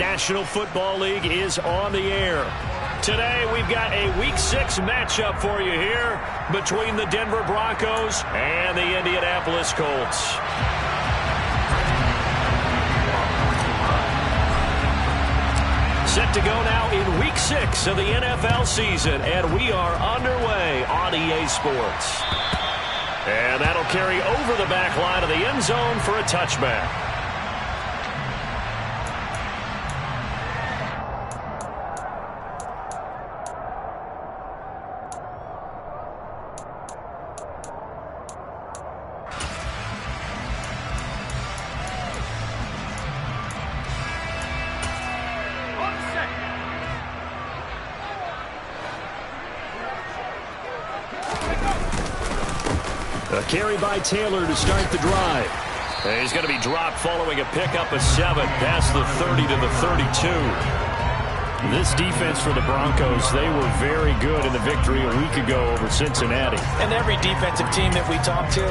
National Football League is on the air. Today, we've got a Week 6 matchup for you here between the Denver Broncos and the Indianapolis Colts. Set to go now in Week 6 of the NFL season, and we are underway on EA Sports. And that'll carry over the back line of the end zone for a touchback. A carry by Taylor to start the drive. And he's going to be dropped following a pickup of 7 past the 30 to the 32. This defense for the Broncos, they were very good in the victory a week ago over Cincinnati. And every defensive team that we talk to,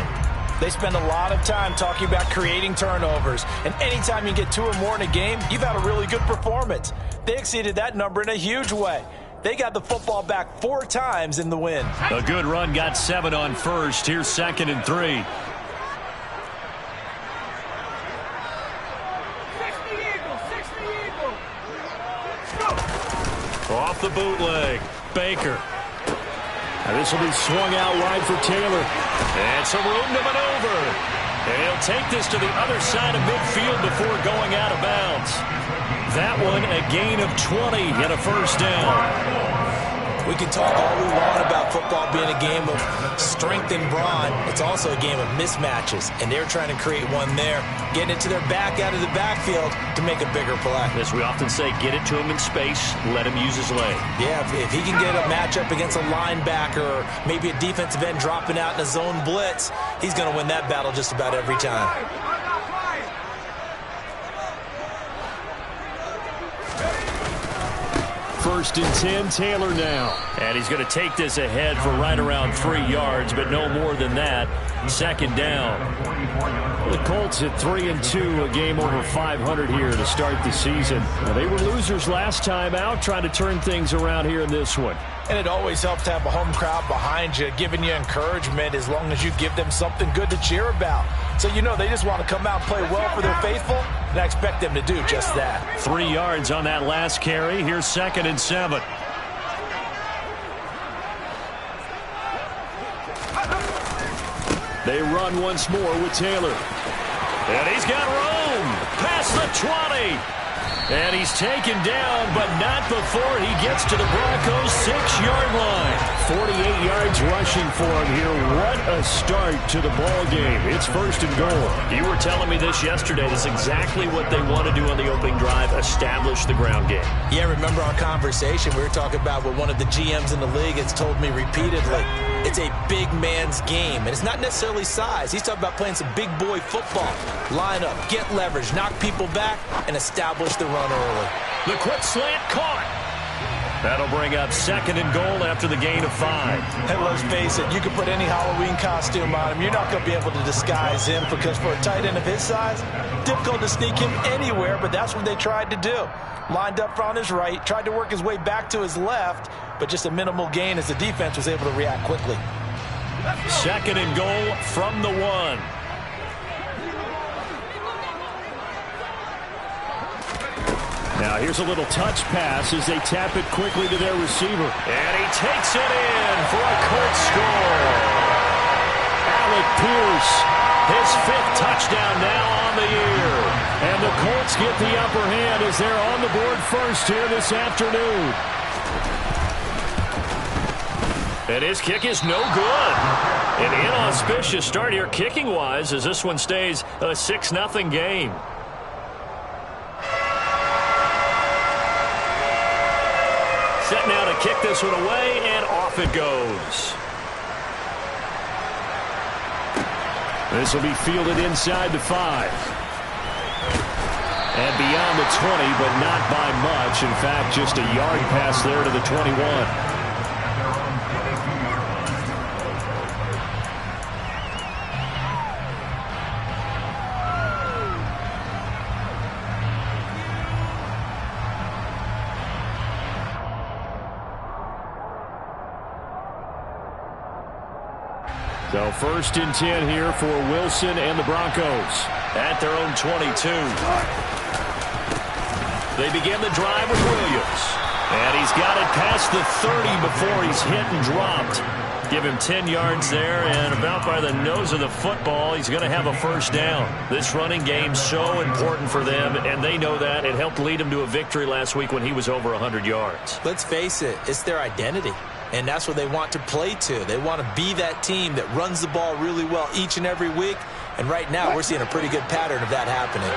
they spend a lot of time talking about creating turnovers. And anytime you get 2 or more in a game, you've had a really good performance. They exceeded that number in a huge way. They got the football back 4 times in the win. A good run, got 7 on first. Here's 2nd and 3. Off the bootleg, Baker. And this will be swung out wide for Taylor. And some room to maneuver. And he'll take this to the other side of midfield before going out of bounds. That one a gain of 20 and a first down. We can talk all we want about football being a game of strength and brawn. It's also a game of mismatches, and they're trying to create one there, getting it to their back out of the backfield to make a bigger play. As we often say, get it to him in space, let him use his leg. Yeah, if he can get a matchup against a linebacker or maybe a defensive end dropping out in a zone blitz, he's going to win that battle just about every time. First and 10, Taylor now. And he's going to take this ahead for right around 3 yards, but no more than that. 2nd down. The Colts at 3-2, a game over 500 here to start the season. Now, they were losers last time out, trying to turn things around here in this one. And it always helps to have a home crowd behind you, giving you encouragement as long as you give them something good to cheer about. So you know they just want to come out and play well for their faithful, and I expect them to do just that. 3 yards on that last carry. Here's 2nd and 7. They run once more with Taylor. And he's got room past the 20. And he's taken down, but not before he gets to the Broncos' 6-yard line. 48 yards rushing for him here. What a start to the ball game. It's 1st and goal. You were telling me this yesterday. That's exactly what they want to do on the opening drive, establish the ground game. Yeah, remember our conversation? We were talking about what one of the GMs in the league has told me repeatedly. It's a big man's game, and it's not necessarily size. He's talking about playing some big boy football. Line up, get leverage, knock people back, and establish the run early. The quick slant caught. That'll bring up 2nd and goal after the gain of 5. And let's face it, you can put any Halloween costume on him. You're not going to be able to disguise him because for a tight end of his size, difficult to sneak him anywhere, but that's what they tried to do. Lined up on his right, tried to work his way back to his left, but just a minimal gain as the defense was able to react quickly. 2nd and goal from the 1. Now here's a little touch pass as they tap it quickly to their receiver. And he takes it in for a Colts score. Alec Pierce, his 5th touchdown now on the year. And the Colts get the upper hand as they're on the board first here this afternoon. And his kick is no good. An inauspicious start here kicking-wise as this one stays a 6-0 game. Set now to kick this one away, and off it goes. This will be fielded inside the 5. And beyond the 20, but not by much. In fact, just a yard pass there to the 21. So 1st and 10 here for Wilson and the Broncos at their own 22. They begin the drive with Williams. And he's got it past the 30 before he's hit and dropped. Give him 10 yards there, and about by the nose of the football, he's going to have a 1st down. This running game's so important for them, and they know that. It helped lead him to a victory last week when he was over 100 yards. Let's face it, it's their identity, and that's what they want to play to. They want to be that team that runs the ball really well each and every week, and right now we're seeing a pretty good pattern of that happening.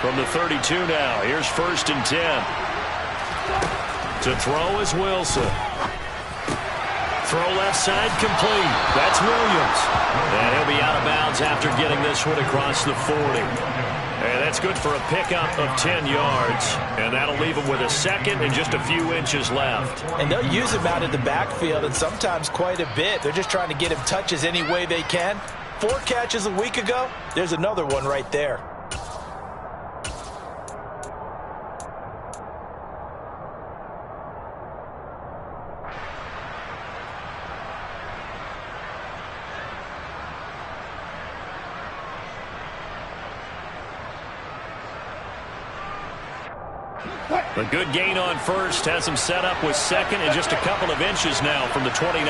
From the 32 now, here's 1st and 10. To throw is Wilson. Throw left side complete. That's Williams. And he'll be out of bounds after getting this one across the 40. And that's good for a pickup of 10 yards. And that'll leave him with a 2nd and just a few inches left. And they'll use him out in the backfield, and sometimes quite a bit. They're just trying to get him touches any way they can. 4 catches a week ago. There's another one right there. A good gain on 1st has him set up with 2nd and just a couple of inches now from the 29.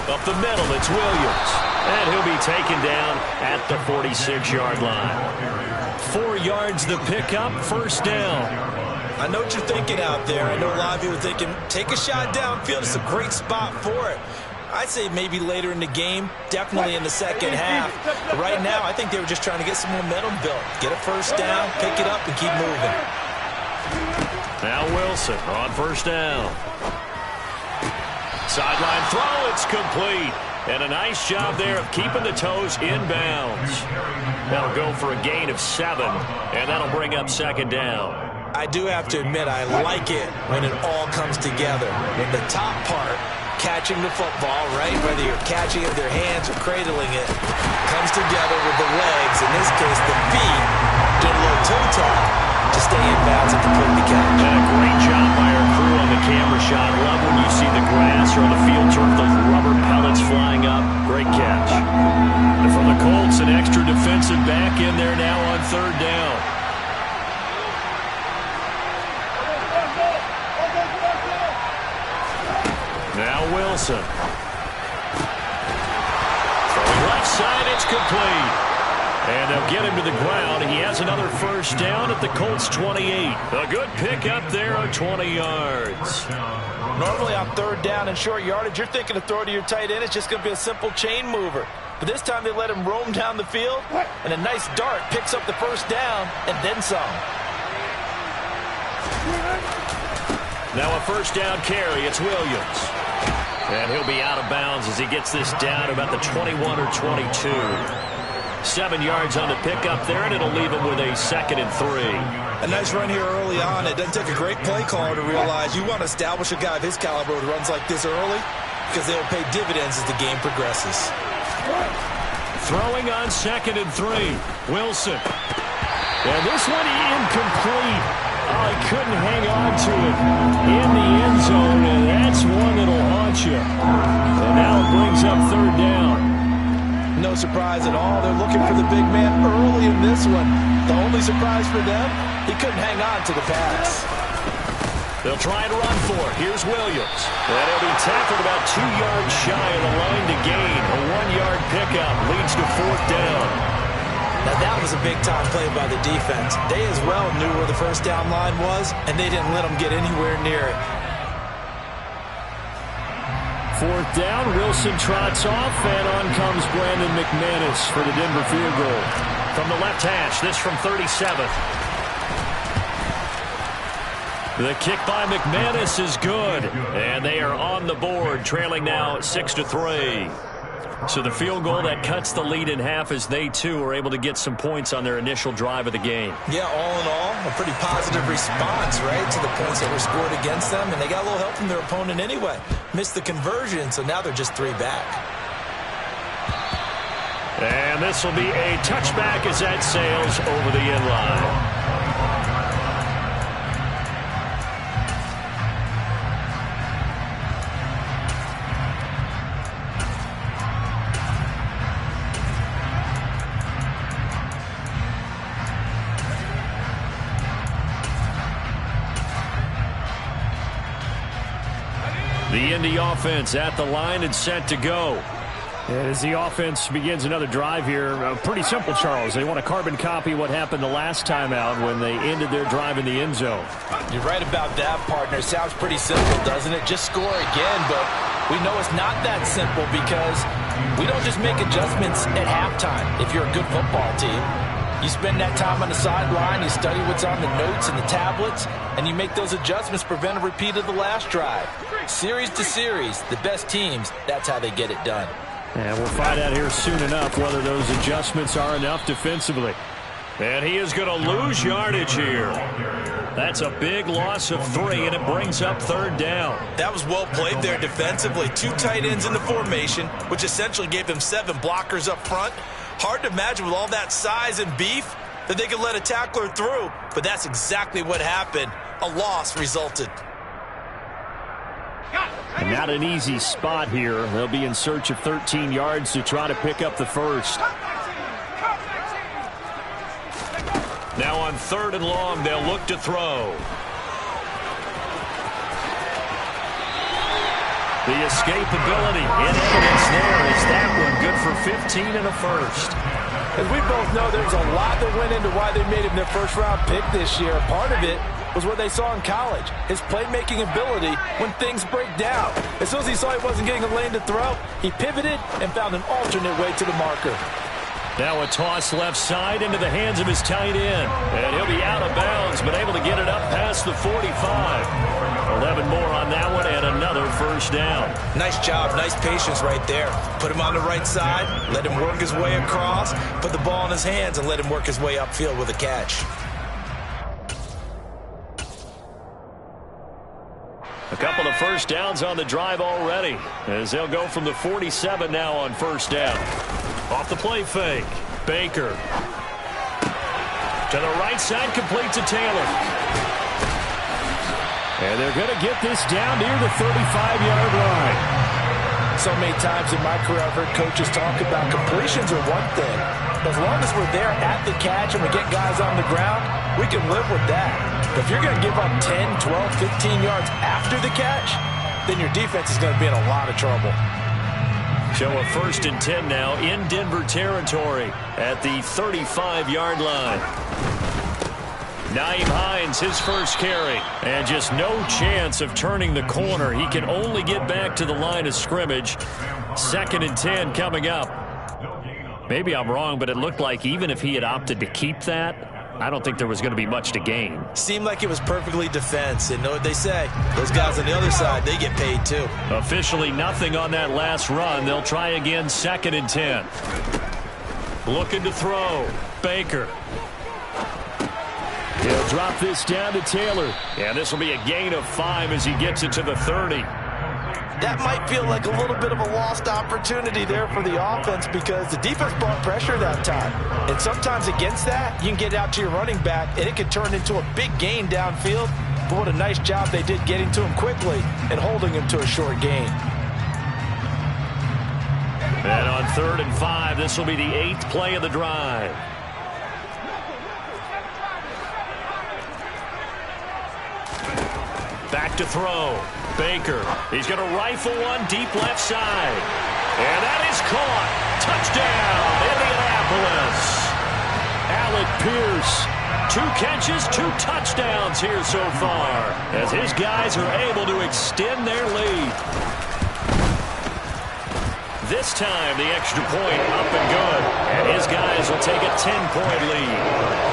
Up the middle, it's Williams. And he'll be taken down at the 46-yard line. 4 yards the pickup, 1st down. I know what you're thinking out there. I know a lot of you are thinking, take a shot downfield. It's a great spot for it. I'd say maybe later in the game, definitely in the 2nd half. But right now, I think they were just trying to get some momentum built. Get a 1st down, pick it up, and keep moving. Now Wilson on 1st down. Sideline throw, it's complete. And a nice job there of keeping the toes in bounds. That'll go for a gain of 7, and that'll bring up 2nd down. I do have to admit, I like it when it all comes together. When the top part, catching the football, right, whether you're catching it with your hands or cradling it, comes together with the legs, in this case the feet, do a little toe tap to stay in bounds and complete the catch. And a great job by our crew on the camera shot. Love when you see the grass or the field turf, those rubber pellets flying up. Great catch. And from the Colts, an extra defensive back in there now on 3rd down. Now Wilson. Throwing left side, it's complete. And they'll get him to the ground. He has another 1st down at the Colts 28. A good pickup there on 20 yards. Normally on 3rd down and short yardage, you're thinking to throw to your tight end. It's just going to be a simple chain mover. But this time they let him roam down the field, and a nice dart picks up the 1st down and then some. Now a 1st down carry. It's Williams. And he'll be out of bounds as he gets this down about the 21 or 22. 7 yards on the pickup there, and it'll leave him with a 2nd and 3. A nice run here early on. It doesn't take a great play caller to realize you want to establish a guy of his caliber who runs like this early because they'll pay dividends as the game progresses. Throwing on 2nd and 3. Wilson. And this one incomplete. Oh, he couldn't hang on to it in the end zone, and that's one that'll haunt you. And now it brings up 3rd down. No surprise at all. They're looking for the big man early in this one. The only surprise for them, he couldn't hang on to the pass. They'll try to run for it. Here's Williams. And he'll be tackled about 2 yards shy of the line to gain. A 1-yard pickup leads to 4th down. Now that was a big-time play by the defense. They as well knew where the 1st down line was, and they didn't let them get anywhere near it. 4th down, Wilson trots off, and on comes Brandon McManus for the Denver field goal. From the left hash, this from 37. The kick by McManus is good, and they are on the board, trailing now 6-3. So the field goal that cuts the lead in half as they, too, are able to get some points on their initial drive of the game. Yeah, all in all, a pretty positive response, right, to the points that were scored against them, and they got a little help from their opponent anyway. Missed the conversion, so now they're just 3 back. And this will be a touchback as that sails over the end line. The Indy offense at the line and set to go. And as the offense begins another drive here, pretty simple, Charles. They want to carbon copy what happened the last time out when they ended their drive in the end zone. You're right about that, partner. Sounds pretty simple, doesn't it? Just score again, but we know it's not that simple because we don't just make adjustments at halftime if you're a good football team. You spend that time on the sideline, you study what's on the notes and the tablets, and you make those adjustments to prevent a repeat of the last drive. Series to series, the best teams, that's how they get it done. And we'll find out here soon enough whether those adjustments are enough defensively. And he is going to lose yardage here. That's a big loss of 3, and it brings up 3rd down. That was well played there defensively. 2 tight ends in the formation, which essentially gave them 7 blockers up front. Hard to imagine with all that size and beef that they could let a tackler through, but that's exactly what happened. A loss resulted. And not an easy spot here. They'll be in search of 13 yards to try to pick up the first. Now on 3rd and long, they'll look to throw. The escapability in evidence there is that one good for 15 and a first. As we both know, there's a lot that went into why they made him their first-round pick this year. Part of it was what they saw in college, his playmaking ability when things break down. As soon as he saw he wasn't getting a lane to throw, he pivoted and found an alternate way to the marker. Now a toss left side into the hands of his tight end. And he'll be out of bounds, but able to get it up past the 45. 11 more on that one and another first down. Nice job, nice patience right there. Put him on the right side, let him work his way across, put the ball in his hands, and let him work his way upfield with a catch. A couple of first downs on the drive already, as they'll go from the 47 now on first down. Off the play fake, Baker. To the right side, complete to Taylor. And they're going to get this down near the 35-yard line. So many times in my career I've heard coaches talk about completions are one thing. As long as we're there at the catch and we get guys on the ground, we can live with that. But if you're going to give up 10, 12, 15 yards after the catch, then your defense is going to be in a lot of trouble. So a 1st and 10 now in Denver territory at the 35-yard line. Nyheim Hines, his first carry, and just no chance of turning the corner. He can only get back to the line of scrimmage. 2nd and 10 coming up. Maybe I'm wrong, but it looked like even if he had opted to keep that, I don't think there was going to be much to gain. Seemed like it was perfectly defense. And know what they say? Those guys on the other side, they get paid too. Officially nothing on that last run. They'll try again 2nd and 10. Looking to throw. Baker. He'll drop this down to Taylor. And this will be a gain of 5 as he gets it to the 30. That might feel like a little bit of a lost opportunity there for the offense because the defense brought pressure that time. And sometimes against that, you can get out to your running back, and it can turn into a big gain downfield. But what a nice job they did getting to him quickly and holding him to a short gain. And on 3rd and 5, this will be the 8th play of the drive. Back to throw. Baker. He's going to rifle one deep left side. And that is caught. Touchdown, Indianapolis. Alec Pierce. 2 catches, 2 touchdowns here so far, as his guys are able to extend their lead. This time, the extra point up and good. And his guys will take a 10-point lead.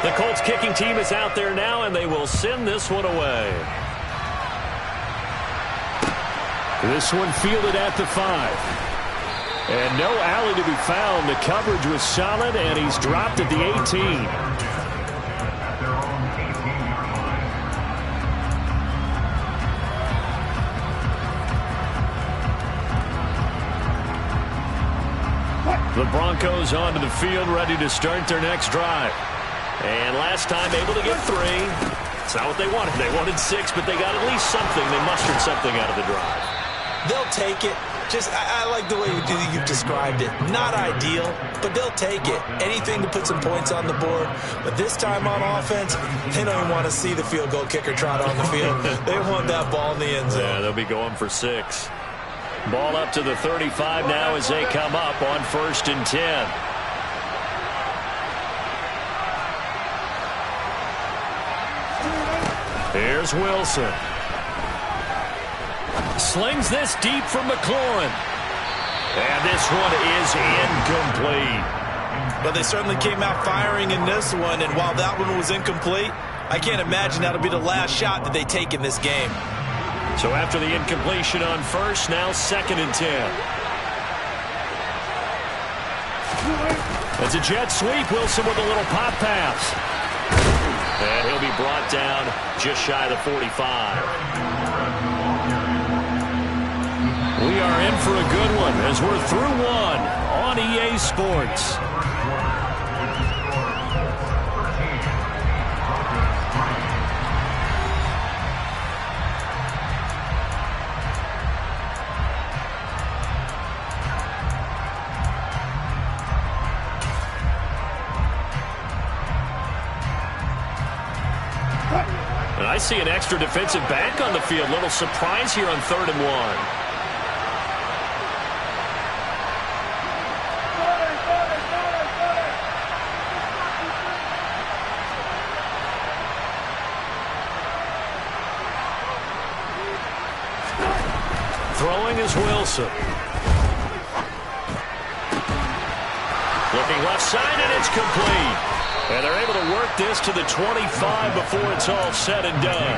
The Colts kicking team is out there now, and they will send this one away. This one fielded at the 5. And no alley to be found. The coverage was solid, and he's dropped at the 18. The Broncos onto the field, ready to start their next drive. And last time able to get 3. It's not what they wanted. They wanted 6, but they got at least something. They mustered something out of the drive. They'll take it. I like the way you've described it. Not ideal, but they'll take it. Anything to put some points on the board. But this time on offense, they don't even want to see the field goal kicker trot on the field. They want that ball in the end zone. Yeah, they'll be going for 6. Ball up to the 35 now as they come up on 1st and 10. Here's Wilson. Slings this deep from McLaurin. And this one is incomplete. But they certainly came out firing in this one, and while that one was incomplete, I can't imagine that'll be the last shot that they take in this game. So after the incompletion on 1st, now 2nd and 10. It's a jet sweep. Wilson with a little pop pass. And he'll be brought down just shy of the 45. We are in for a good one as we're through one on EA Sports. And I see an extra defensive back on the field. Little surprise here on 3rd and 1. Throwing is Wilson. Looking left side, and it's complete. And they're able to work this to the 25 before it's all said and done.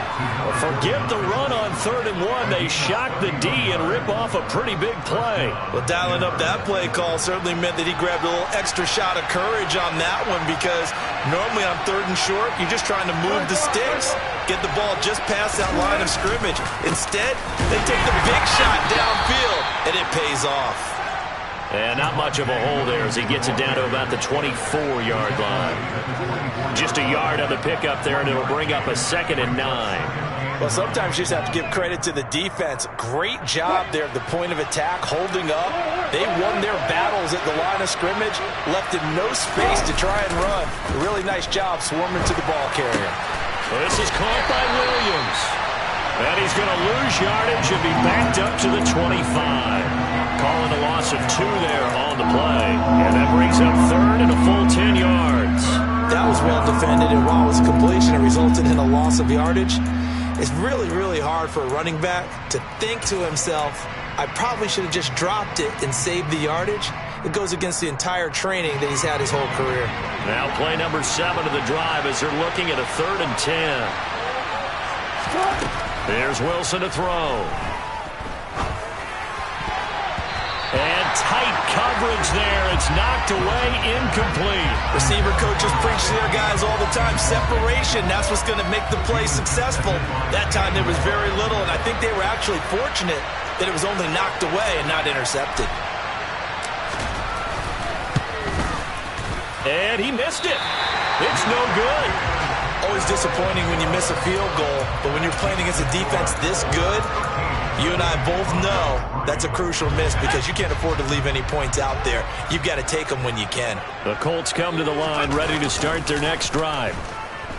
Forget the run on 3rd and 1. They shock the D and rip off a pretty big play. Well, dialing up that play call certainly meant that he grabbed a little extra shot of courage on that one, because normally on 3rd and short, you're just trying to move the sticks, get the ball just past that line of scrimmage. Instead, they take the big shot downfield, and it pays off. And not much of a hole there as he gets it down to about the 24-yard line. Just a yard on the pickup there, and it'll bring up a 2nd and 9. Well, sometimes you just have to give credit to the defense. Great job there at the point of attack, holding up. They won their battles at the line of scrimmage, left him no space to try and run. A really nice job swarming to the ball carrier. Well, this is caught by Williams. And he's going to lose yardage and be backed up to the 25. Calling a loss of 2 there on the play. And that brings up 3rd and a full 10 yards. That was well defended, and while it was completion, it resulted in a loss of yardage. It's really, really hard for a running back to think to himself, I probably should have just dropped it and saved the yardage. It goes against the entire training that he's had his whole career. Now play number 7 of the drive as they're looking at a 3rd and 10. There's Wilson to throw. And tight coverage there. It's knocked away, incomplete. Receiver coaches preach to their guys all the time. Separation, that's what's going to make the play successful. That time there was very little, and I think they were actually fortunate that it was only knocked away and not intercepted. And he missed it. It's no good. Always disappointing when you miss a field goal, but when you're playing against a defense this good, you and I both know that's a crucial miss because you can't afford to leave any points out there. You've got to take them when you can. The Colts come to the line ready to start their next drive.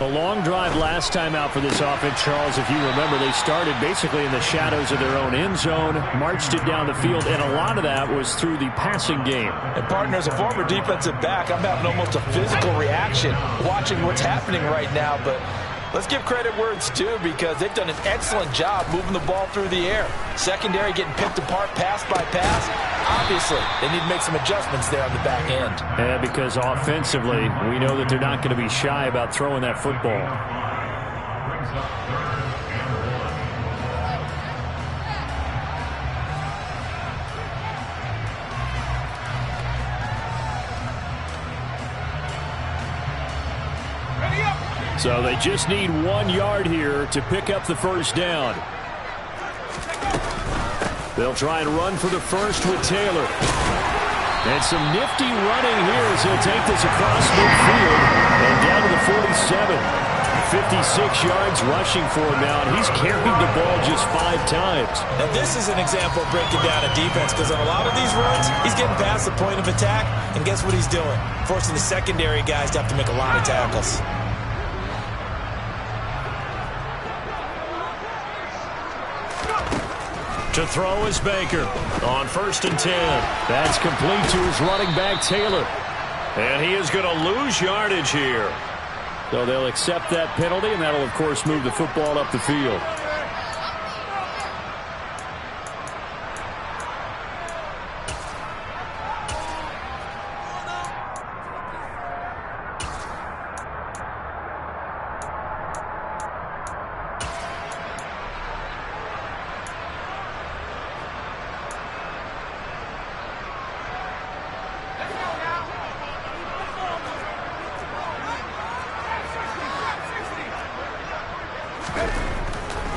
A long drive last time out for this offense, Charles. If you remember, they started basically in the shadows of their own end zone, marched it down the field, and a lot of that was through the passing game. And, partner, as a former defensive back, I'm having almost a physical reaction watching what's happening right now, but let's give credit where it's due because they've done an excellent job moving the ball through the air. Secondary getting picked apart pass by pass. Obviously, they need to make some adjustments there on the back end. Yeah, because offensively, we know that they're not going to be shy about throwing that football. So they just need 1 yard here to pick up the first down. They'll try and run for the first with Taylor. And some nifty running here as he'll take this across midfield and down to the 47. 56 yards rushing for him now, and he's carried the ball just 5 times. Now, this is an example of breaking down a defense, because on a lot of these runs, he's getting past the point of attack, and guess what he's doing? Forcing the secondary guys to have to make a lot of tackles. To throw is Baker on 1st and 10. That's complete to his running back, Taylor. And he is going to lose yardage here. So they'll accept that penalty, and that'll, of course, move the football up the field.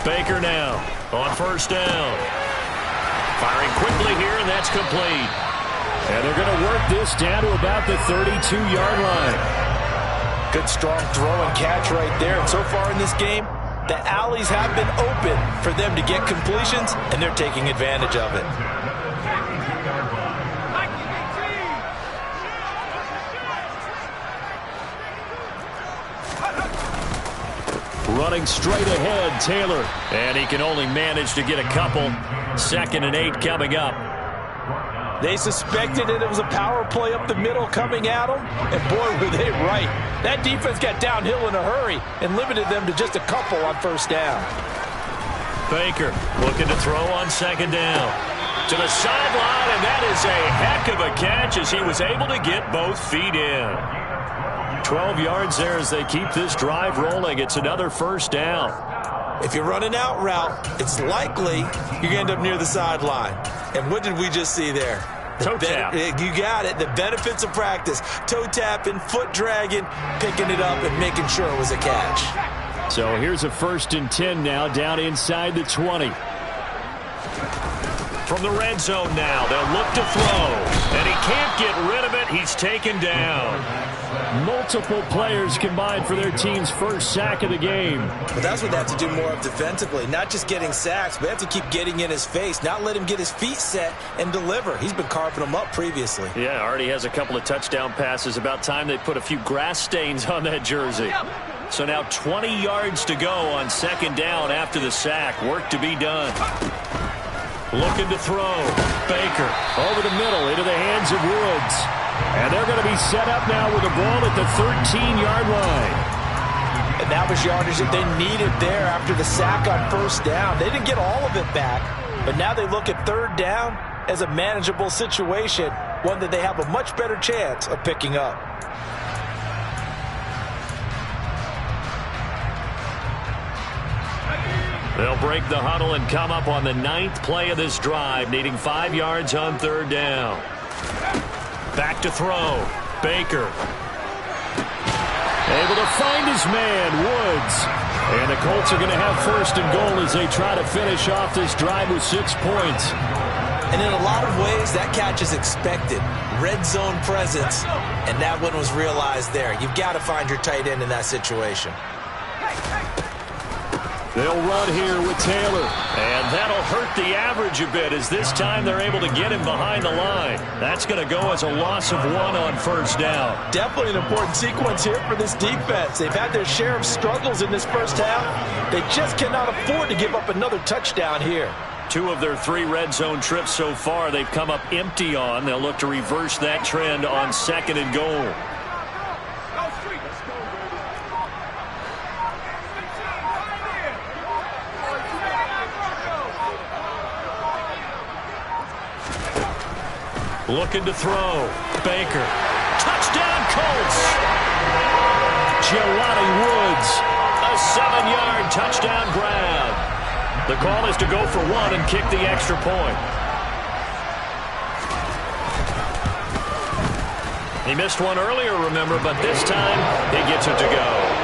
Baker now on 1st down. Firing quickly here, and that's complete. And they're going to work this down to about the 32-yard line. Good, strong throw and catch right there. And so far in this game, the alleys have been open for them to get completions, and they're taking advantage of it. Running straight ahead, Taylor. And he can only manage to get a couple. 2nd and 8 coming up. They suspected it was a power play up the middle coming at them, and boy, were they right. That defense got downhill in a hurry and limited them to just a couple on 1st down. Baker looking to throw on 2nd down. To the sideline, and that is a heck of a catch as he was able to get both feet in. 12 yards there as they keep this drive rolling. It's another 1st down. If you're running out route, it's likely you're going to end up near the sideline. And what did we just see there? Toe tap. You got it. The benefits of practice. Toe tapping, foot dragging, picking it up, and making sure it was a catch. So here's a 1st and 10 now, down inside the 20. From the red zone now, they'll look to throw. And he can't get rid of it. He's taken down. Multiple players combined for their team's 1st sack of the game. But that's what they have to do more of defensively. Not just getting sacks, but they have to keep getting in his face. Not let him get his feet set and deliver. He's been carving them up previously. Yeah, already has a couple of touchdown passes. About time they put a few grass stains on that jersey. So now 20 yards to go on 2nd down after the sack. Work to be done. Looking to throw. Baker over the middle into the hands of Woods. And they're going to be set up now with the ball at the 13-yard line. And that was yardage that they needed there after the sack on 1st down. They didn't get all of it back, but now they look at 3rd down as a manageable situation, one that they have a much better chance of picking up. They'll break the huddle and come up on the 9th play of this drive, needing 5 yards on 3rd down. Back to throw. Baker. Able to find his man, Woods. And the Colts are going to have 1st and goal as they try to finish off this drive with 6 points. And in a lot of ways, that catch is expected. Red zone presence, and that one was realized there. You've got to find your tight end in that situation. They'll run here with Taylor. And that'll hurt the average a bit as this time they're able to get him behind the line. That's going to go as a loss of 1 on 1st down. Definitely an important sequence here for this defense. They've had their share of struggles in this 1st half. They just cannot afford to give up another touchdown here. 2 of their 3 red zone trips so far they've come up empty on. They'll look to reverse that trend on 2nd and goal. Looking to throw. Baker. Touchdown, Colts. Jelani Woods. A 7-yard touchdown grab. The call is to go for 1 and kick the extra point. He missed one earlier, remember, but this time he gets it to go.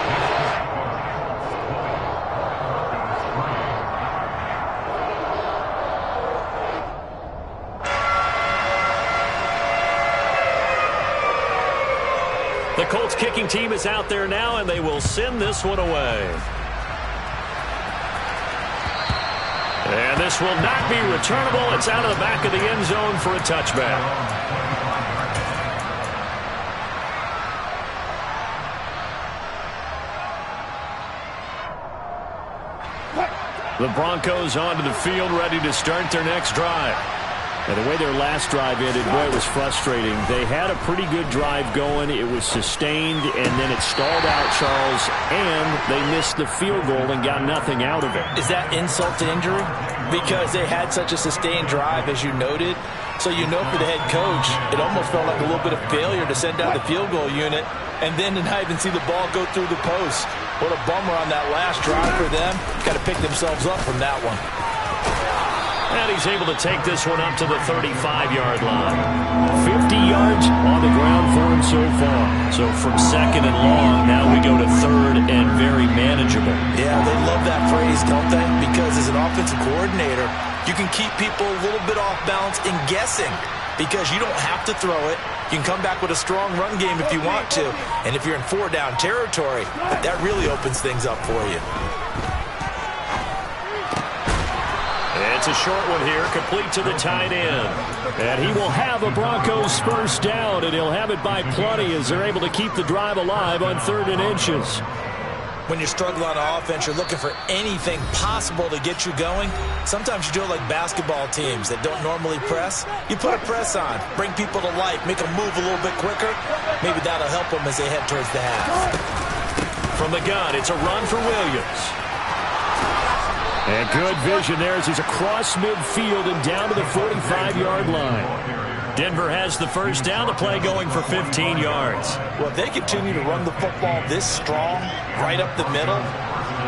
The Colts kicking team is out there now, and they will send this one away. And this will not be returnable. It's out of the back of the end zone for a touchback. The Broncos onto the field, ready to start their next drive. And the way their last drive ended, boy, it was frustrating. They had a pretty good drive going. It was sustained, and then it stalled out, Charles, and they missed the field goal and got nothing out of it. Is that insult to injury? Because they had such a sustained drive, as you noted. So you know for the head coach, it almost felt like a little bit of failure to send out the field goal unit and then to not even see the ball go through the post. What a bummer on that last drive for them. Got to pick themselves up from that one. And he's able to take this one up to the 35-yard line. 50 yards on the ground for him so far. So from second and long, now we go to third and very manageable. Yeah, they love that phrase, don't they? Because as an offensive coordinator, you can keep people a little bit off balance in guessing because you don't have to throw it. You can come back with a strong run game if you want to. And if you're in four-down territory, that really opens things up for you. It's a short one here, complete to the tight end. And he will have a Broncos first down, and he'll have it by plenty as they're able to keep the drive alive on 3rd and inches. When you're struggling on offense, you're looking for anything possible to get you going. Sometimes you do it like basketball teams that don't normally press. You put a press on, bring people to life, make them move a little bit quicker. Maybe that'll help them as they head towards the half. From the gun, it's a run for Williams. And good vision there as he's across midfield and down to the 45-yard line. Denver has the first down, the play going for 15 yards. Well, if they continue to run the football this strong, right up the middle,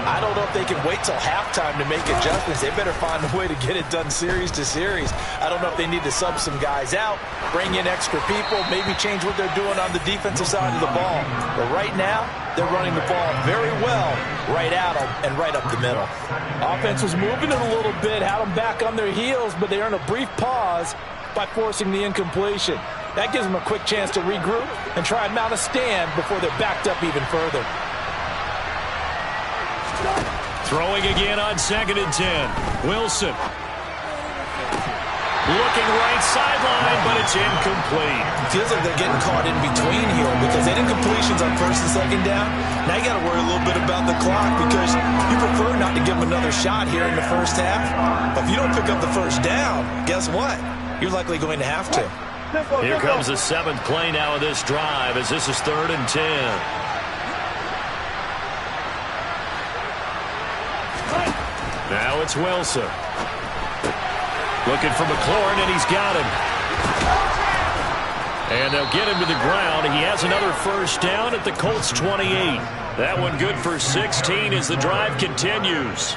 I don't know if they can wait till halftime to make adjustments. They better find a way to get it done series to series. I don't know if they need to sub some guys out, bring in extra people, maybe change what they're doing on the defensive side of the ball. But right now, they're running the ball very well right at them and right up the middle. Offense was moving it a little bit, had them back on their heels, but they earned a brief pause by forcing the incompletion. That gives them a quick chance to regroup and try and mount a stand before they're backed up even further. Throwing again on 2nd and 10. Wilson. Looking right sideline, but it's incomplete. Feels like they're getting caught in between here because they had incompletions on 1st and 2nd down. Now you got to worry a little bit about the clock because you prefer not to give them another shot here in the first half. But if you don't pick up the first down, guess what? You're likely going to have to. Here comes the 7th play now of this drive as this is 3rd and 10. Now it's Wilson. Looking for McLaurin, and he's got him. And they'll get him to the ground. He has another first down at the Colts 28. That one good for 16 as the drive continues.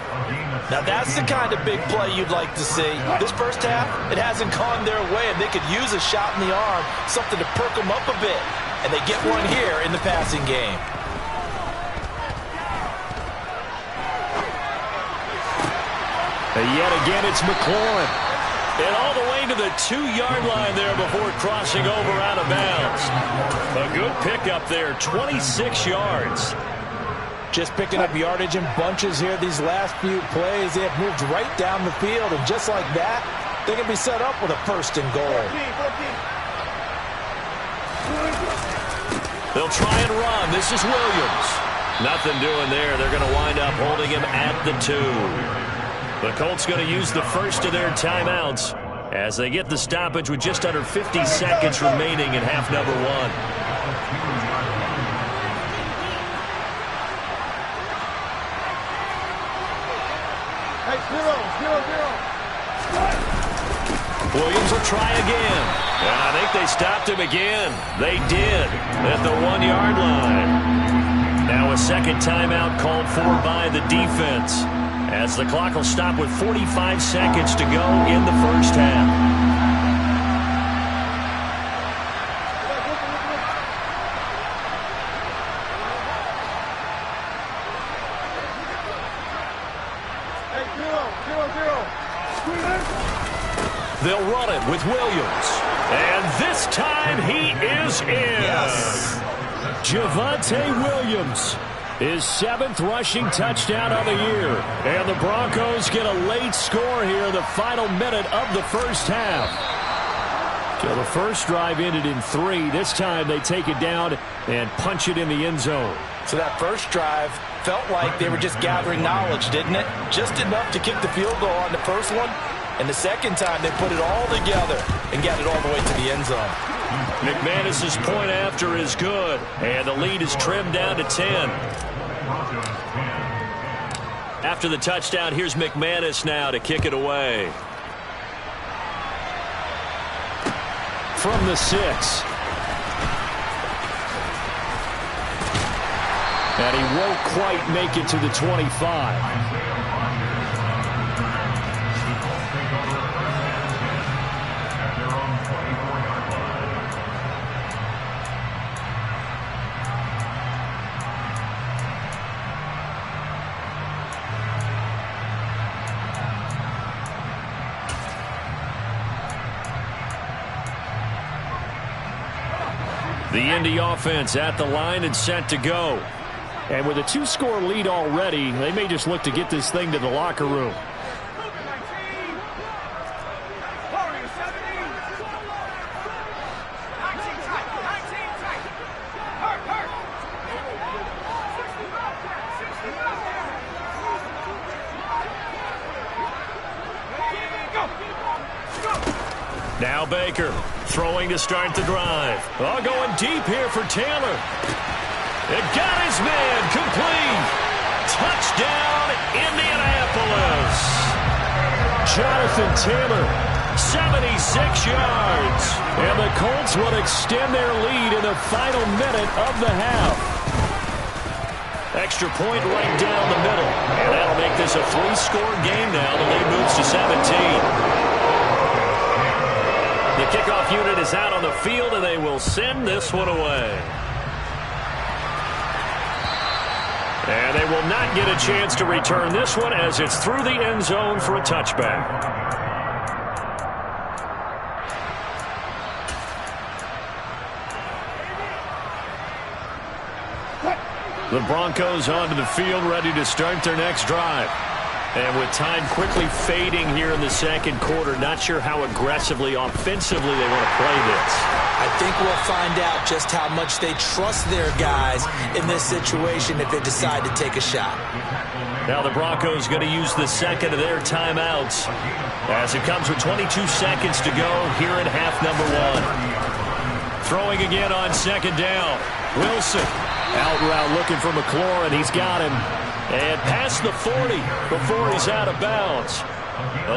Now that's the kind of big play you'd like to see. This first half, it hasn't gone their way, and they could use a shot in the arm, something to perk them up a bit. And they get one here in the passing game. And yet again, it's McLaurin. And all the way to the 2-yard line there before crossing over out of bounds. A good pickup there, 26 yards. Just picking up yardage in bunches here these last few plays. They have moved right down the field, and just like that, they can be set up with a 1st and goal. They'll try and run. This is Williams. Nothing doing there. They're going to wind up holding him at the 2. The Colts going to use the first of their timeouts as they get the stoppage with just under 50 seconds remaining in half number 1. Williams will try again. And I think they stopped him again. They did at the 1-yard line. Now a second timeout called for by the defense, as the clock will stop with 45 seconds to go in the first half. They'll run it with Williams. And this time he is in. Yes. Javonte Williams. His 7th rushing touchdown of the year. And the Broncos get a late score here in the final minute of the first half. So the first drive ended in 3. This time they take it down and punch it in the end zone. So that first drive felt like they were just gathering knowledge, didn't it? Just enough to kick the field goal on the first one. And the second time they put it all together and got it all the way to the end zone. McManus's point after is good. And the lead is trimmed down to 10. After the touchdown, here's McManus now to kick it away. From the 6. And he won't quite make it to the 25. The Indy offense at the line and set to go. And with a 2-score lead already, they may just look to get this thing to the locker room. Now Baker throwing to start the drive. Oh, going deep here for Taylor. It got his man complete. Touchdown, Indianapolis. Jonathan Taylor, 76 yards. And the Colts will extend their lead in the final minute of the half. Extra point right down the middle. And that'll make this a 3-score game now. The lead moves to 17. The kickoff unit is out on the field, and they will send this one away. And they will not get a chance to return this one as it's through the end zone for a touchback. The Broncos onto the field, ready to start their next drive. And with time quickly fading here in the second quarter, not sure how aggressively, offensively they want to play this. I think we'll find out just how much they trust their guys in this situation if they decide to take a shot. Now the Broncos going to use the second of their timeouts as it comes with 22 seconds to go here in half number 1. Throwing again on second down. Wilson out route looking for McLaurin. He's got him. And past the 40 before he's out of bounds.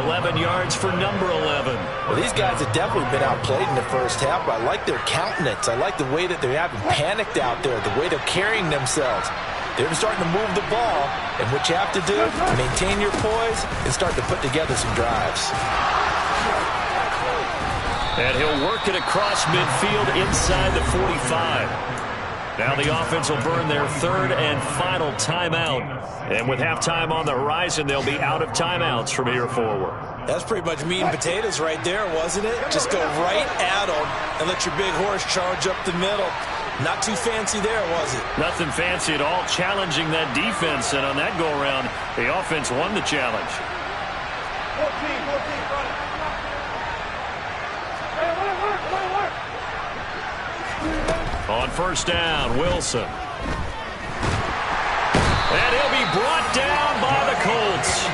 11 yards for number 11. Well, these guys have definitely been outplayed in the first half, but I like their countenance. I like the way that they haven't panicked out there, the way they're carrying themselves. They're starting to move the ball, and what you have to do, maintain your poise and start to put together some drives. And he'll work it across midfield inside the 45. Now the offense will burn their third and final timeout. And with halftime on the horizon, they'll be out of timeouts from here forward. That's pretty much meat and potatoes right there, wasn't it? Just go right at them and let your big horse charge up the middle. Not too fancy there, was it? Nothing fancy at all, challenging that defense. And on that go-around, the offense won the challenge. 14, On first down, Wilson. And he'll be brought down by the Colts.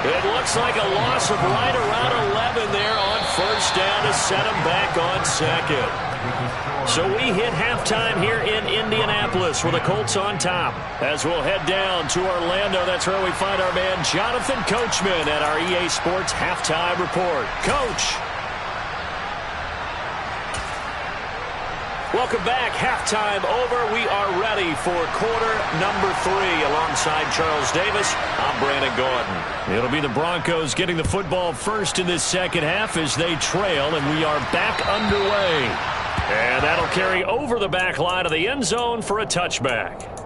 It looks like a loss of right around 11 there on first down to set him back on second. So we hit halftime here in Indianapolis with the Colts on top. As we'll head down to Orlando, that's where we find our man Jonathan Coachman at our EA Sports Halftime Report. Coach. Welcome back. Halftime over. We are ready for quarter number 3 alongside Charles Davis. I'm Brandon Gordon. It'll be the Broncos getting the football first in this second half as they trail, and we are back underway. And that'll carry over the back line of the end zone for a touchback.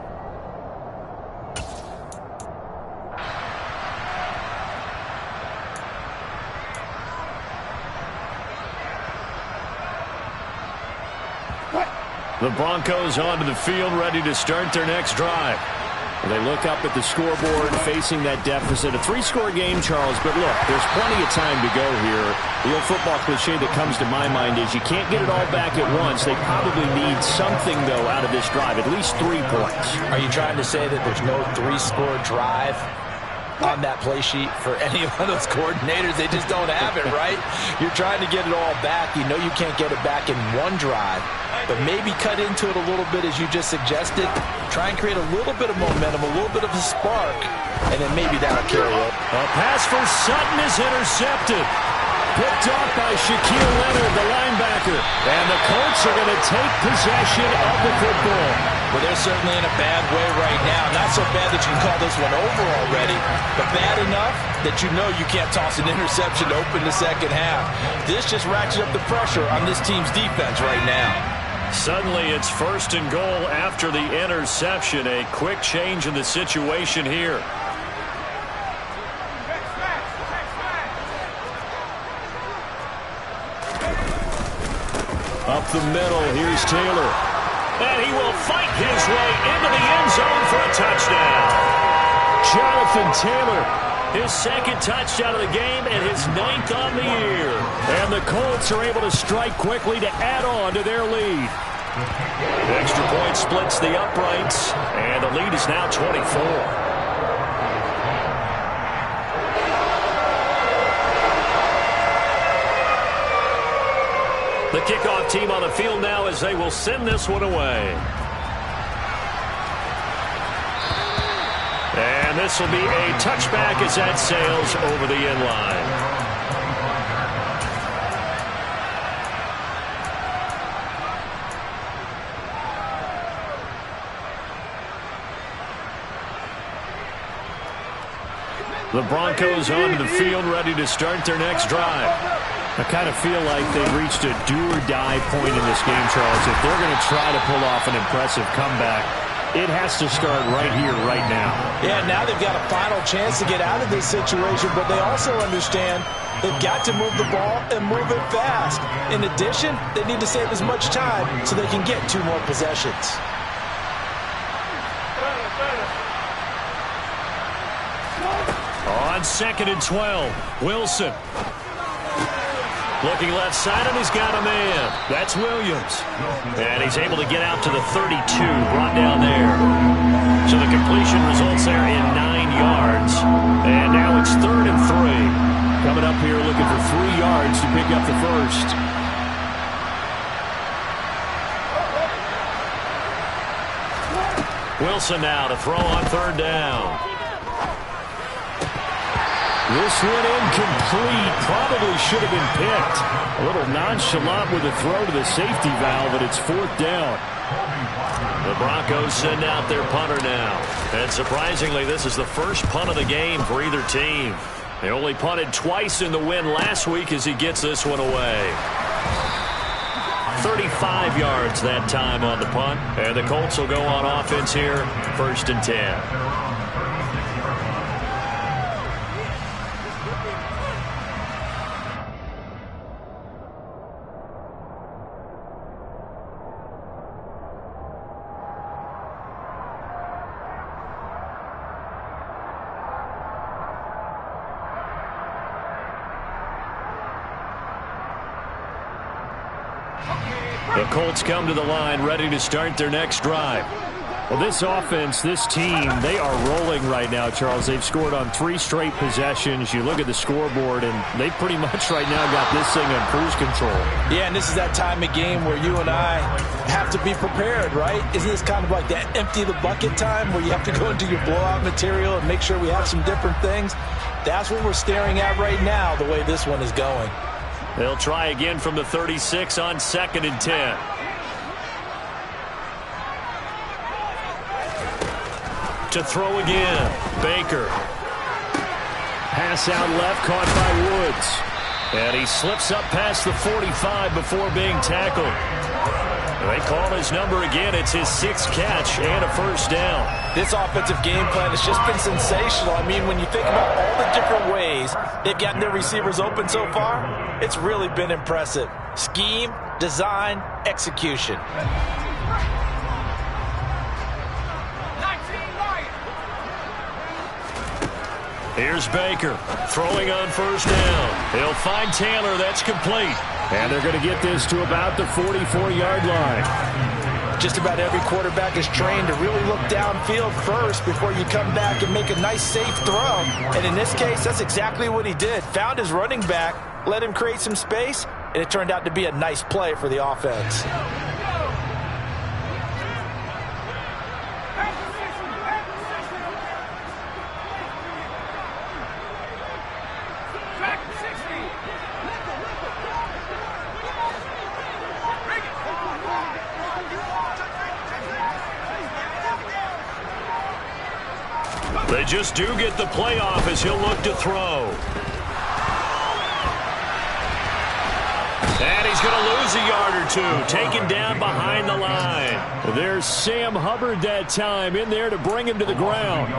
The Broncos onto the field, ready to start their next drive. They look up at the scoreboard, facing that deficit. A 3-score game, Charles, but look, there's plenty of time to go here. The old football cliche that comes to my mind is you can't get it all back at once. They probably need something, though, out of this drive, at least 3 points. Are you trying to say that there's no 3-score drive on that play sheet for any one of those coordinators? They just don't have it, right? You're trying to get it all back. You know you can't get it back in one drive, but maybe cut into it a little bit as you just suggested. Try and create a little bit of momentum, a little bit of a spark, and then maybe that'll carry it. A pass for Sutton is intercepted. Picked off by Shaquille Leonard, the linebacker. And the Colts are going to take possession of the football. Well, they're certainly in a bad way right now. Not so bad that you can call this one over already, but bad enough that you know you can't toss an interception to open the second half. This just ratchets up the pressure on this team's defense right now. Suddenly it's 1st and goal after the interception. A quick change in the situation here. Up the middle, here's Taylor. And he will fight his way into the end zone for a touchdown. Jonathan Taylor, his 2nd touchdown of the game and his 9th on the year. And the Colts are able to strike quickly to add on to their lead. The extra point splits the uprights, and the lead is now 24. The kickoff team on the field now as they will send this one away. And this will be a touchback as that sails over the end line. The Broncos onto the field, ready to start their next drive. I kind of feel like they've reached a do-or-die point in this game, Charles. If they're going to try to pull off an impressive comeback, it has to start right here, right now. Yeah, now they've got a final chance to get out of this situation, but they also understand they've got to move the ball and move it fast. In addition, they need to save as much time so they can get 2 more possessions. On 2nd and 12, Wilson. Looking left side, and he's got a man. That's Williams. And he's able to get out to the 32, brought down there. So the completion results there in 9 yards. And now it's 3rd and 3. Coming up here looking for 3 yards to pick up the first. Wilson now to throw on 3rd down. This one incomplete. Probably should have been picked. A little nonchalant with a throw to the safety valve, and it's 4th down. The Broncos send out their punter now. And surprisingly, this is the first punt of the game for either team. They only punted twice in the win last week as he gets this one away. 35 yards that time on the punt. And the Colts will go on offense here, 1st and 10. The Colts come to the line, ready to start their next drive. Well, this offense, this team, they are rolling right now, Charles. They've scored on 3 straight possessions. You look at the scoreboard, and they pretty much right now got this thing on cruise control. Yeah, and this is that time of game where you and I have to be prepared, right? Isn't this kind of like that empty the bucket time where you have to go into your blowout material and make sure we have some different things? That's what we're staring at right now, the way this one is going. They'll try again from the 36 on 2nd and 10. To throw again, Baker. Pass out left, caught by Woods. And he slips up past the 45 before being tackled. They call his number again. It's his 6th catch and a 1st down. This offensive game plan has just been sensational. I mean, when you think about all the different ways they've gotten their receivers open so far, it's really been impressive. Scheme, design, execution. Here's Baker throwing on first down. He'll find Taylor. That's complete. And they're going to get this to about the 44-yard line. Just about every quarterback is trained to really look downfield first before you come back and make a nice, safe throw. And in this case, that's exactly what he did. Found his running back, let him create some space, and it turned out to be a nice play for the offense. They just do get the playoff as he'll look to throw. And he's going to lose a yard or two, taken down behind the line. There's Sam Hubbard that time in there to bring him to the ground.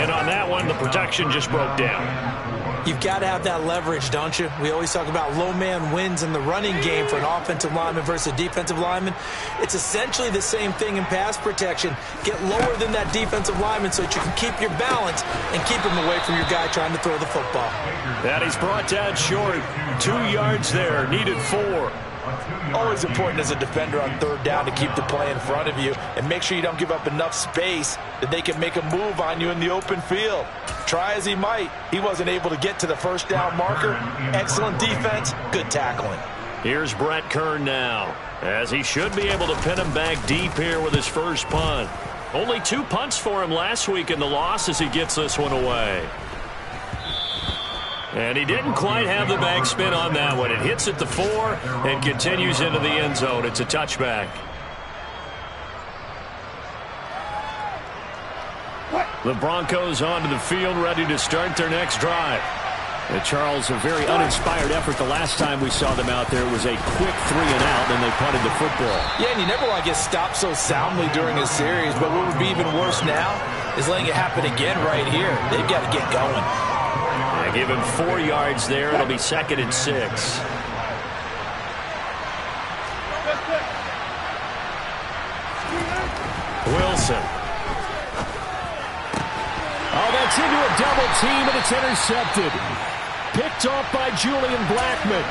And on that one, the protection just broke down. You've got to have that leverage, don't you? We always talk about low man wins in the running game for an offensive lineman versus a defensive lineman. It's essentially the same thing in pass protection. Get lower than that defensive lineman so that you can keep your balance and keep him away from your guy trying to throw the football. That he's brought down short. 2 yards there, needed 4. Always important as a defender on third down to keep the play in front of you and make sure you don't give up enough space that they can make a move on you in the open field. Try as he might, he wasn't able to get to the first down marker. Excellent defense, good tackling. Here's Brett Kern now, as he should be able to pin him back deep here with his first punt. Only 2 punts for him last week in the loss as he gets this one away. And he didn't quite have the backspin on that one. It hits at the 4 and continues into the end zone. It's a touchback. The Broncos onto the field, ready to start their next drive. Charles, a very uninspired effort the last time we saw them out there. It was a quick 3 and out, and they punted the football. Yeah, and you never want to get stopped so soundly during a series, but what would be even worse now is letting it happen again right here. They've got to get going. They give him 4 yards there. It'll be 2nd and 6. Wilson. Oh, that's into a double team, and it's intercepted. Picked off by Julian Blackmon.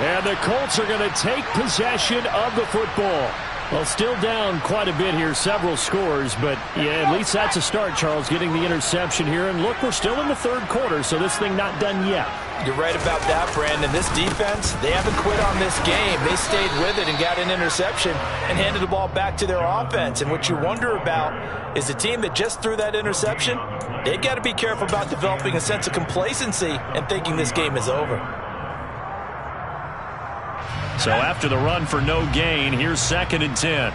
And the Colts are going to take possession of the football. Well, still down quite a bit here, several scores, but yeah, at least that's a start, Charles, getting the interception here. And look, we're still in the 3rd quarter, so this thing not done yet. You're right about that, Brandon. This defense, they haven't quit on this game. They stayed with it and got an interception and handed the ball back to their offense. And what you wonder about is the team that just threw that interception, they've got to be careful about developing a sense of complacency and thinking this game is over. So after the run for no gain, here's 2nd and 10.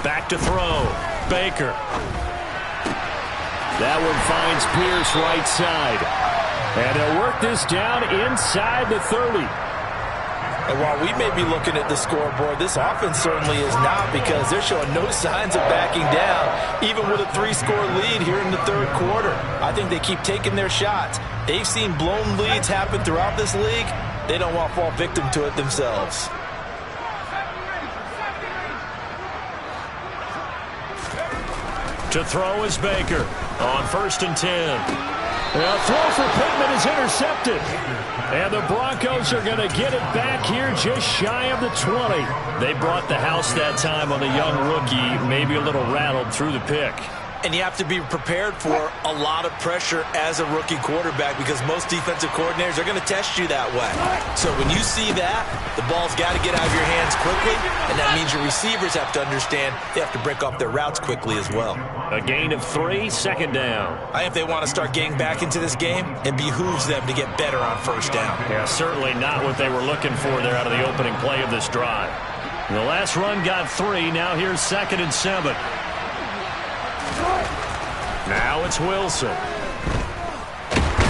Back to throw. Baker. That one finds Pierce right side. And he'll work this down inside the 30. And while we may be looking at the scoreboard, this offense certainly is not, because they're showing no signs of backing down, even with a 3-score lead here in the 3rd quarter. I think they keep taking their shots. They've seen blown leads happen throughout this league. They don't want to fall victim to it themselves. To throw is Baker on 1st and 10. The throw for Pittman is intercepted. And the Broncos are going to get it back here just shy of the 20. They brought the house that time on the young rookie, maybe a little rattled through the pick. And you have to be prepared for a lot of pressure as a rookie quarterback, because most defensive coordinators are going to test you that way. So when you see that, the ball's got to get out of your hands quickly, and that means your receivers have to understand they have to break off their routes quickly as well. A gain of 3, 2nd down. I think they want to start getting back into this game, it behooves them to get better on first down. Yeah, certainly not what they were looking for there out of the opening play of this drive. The last run got 3. Now here's 2nd and 7. Now it's Wilson.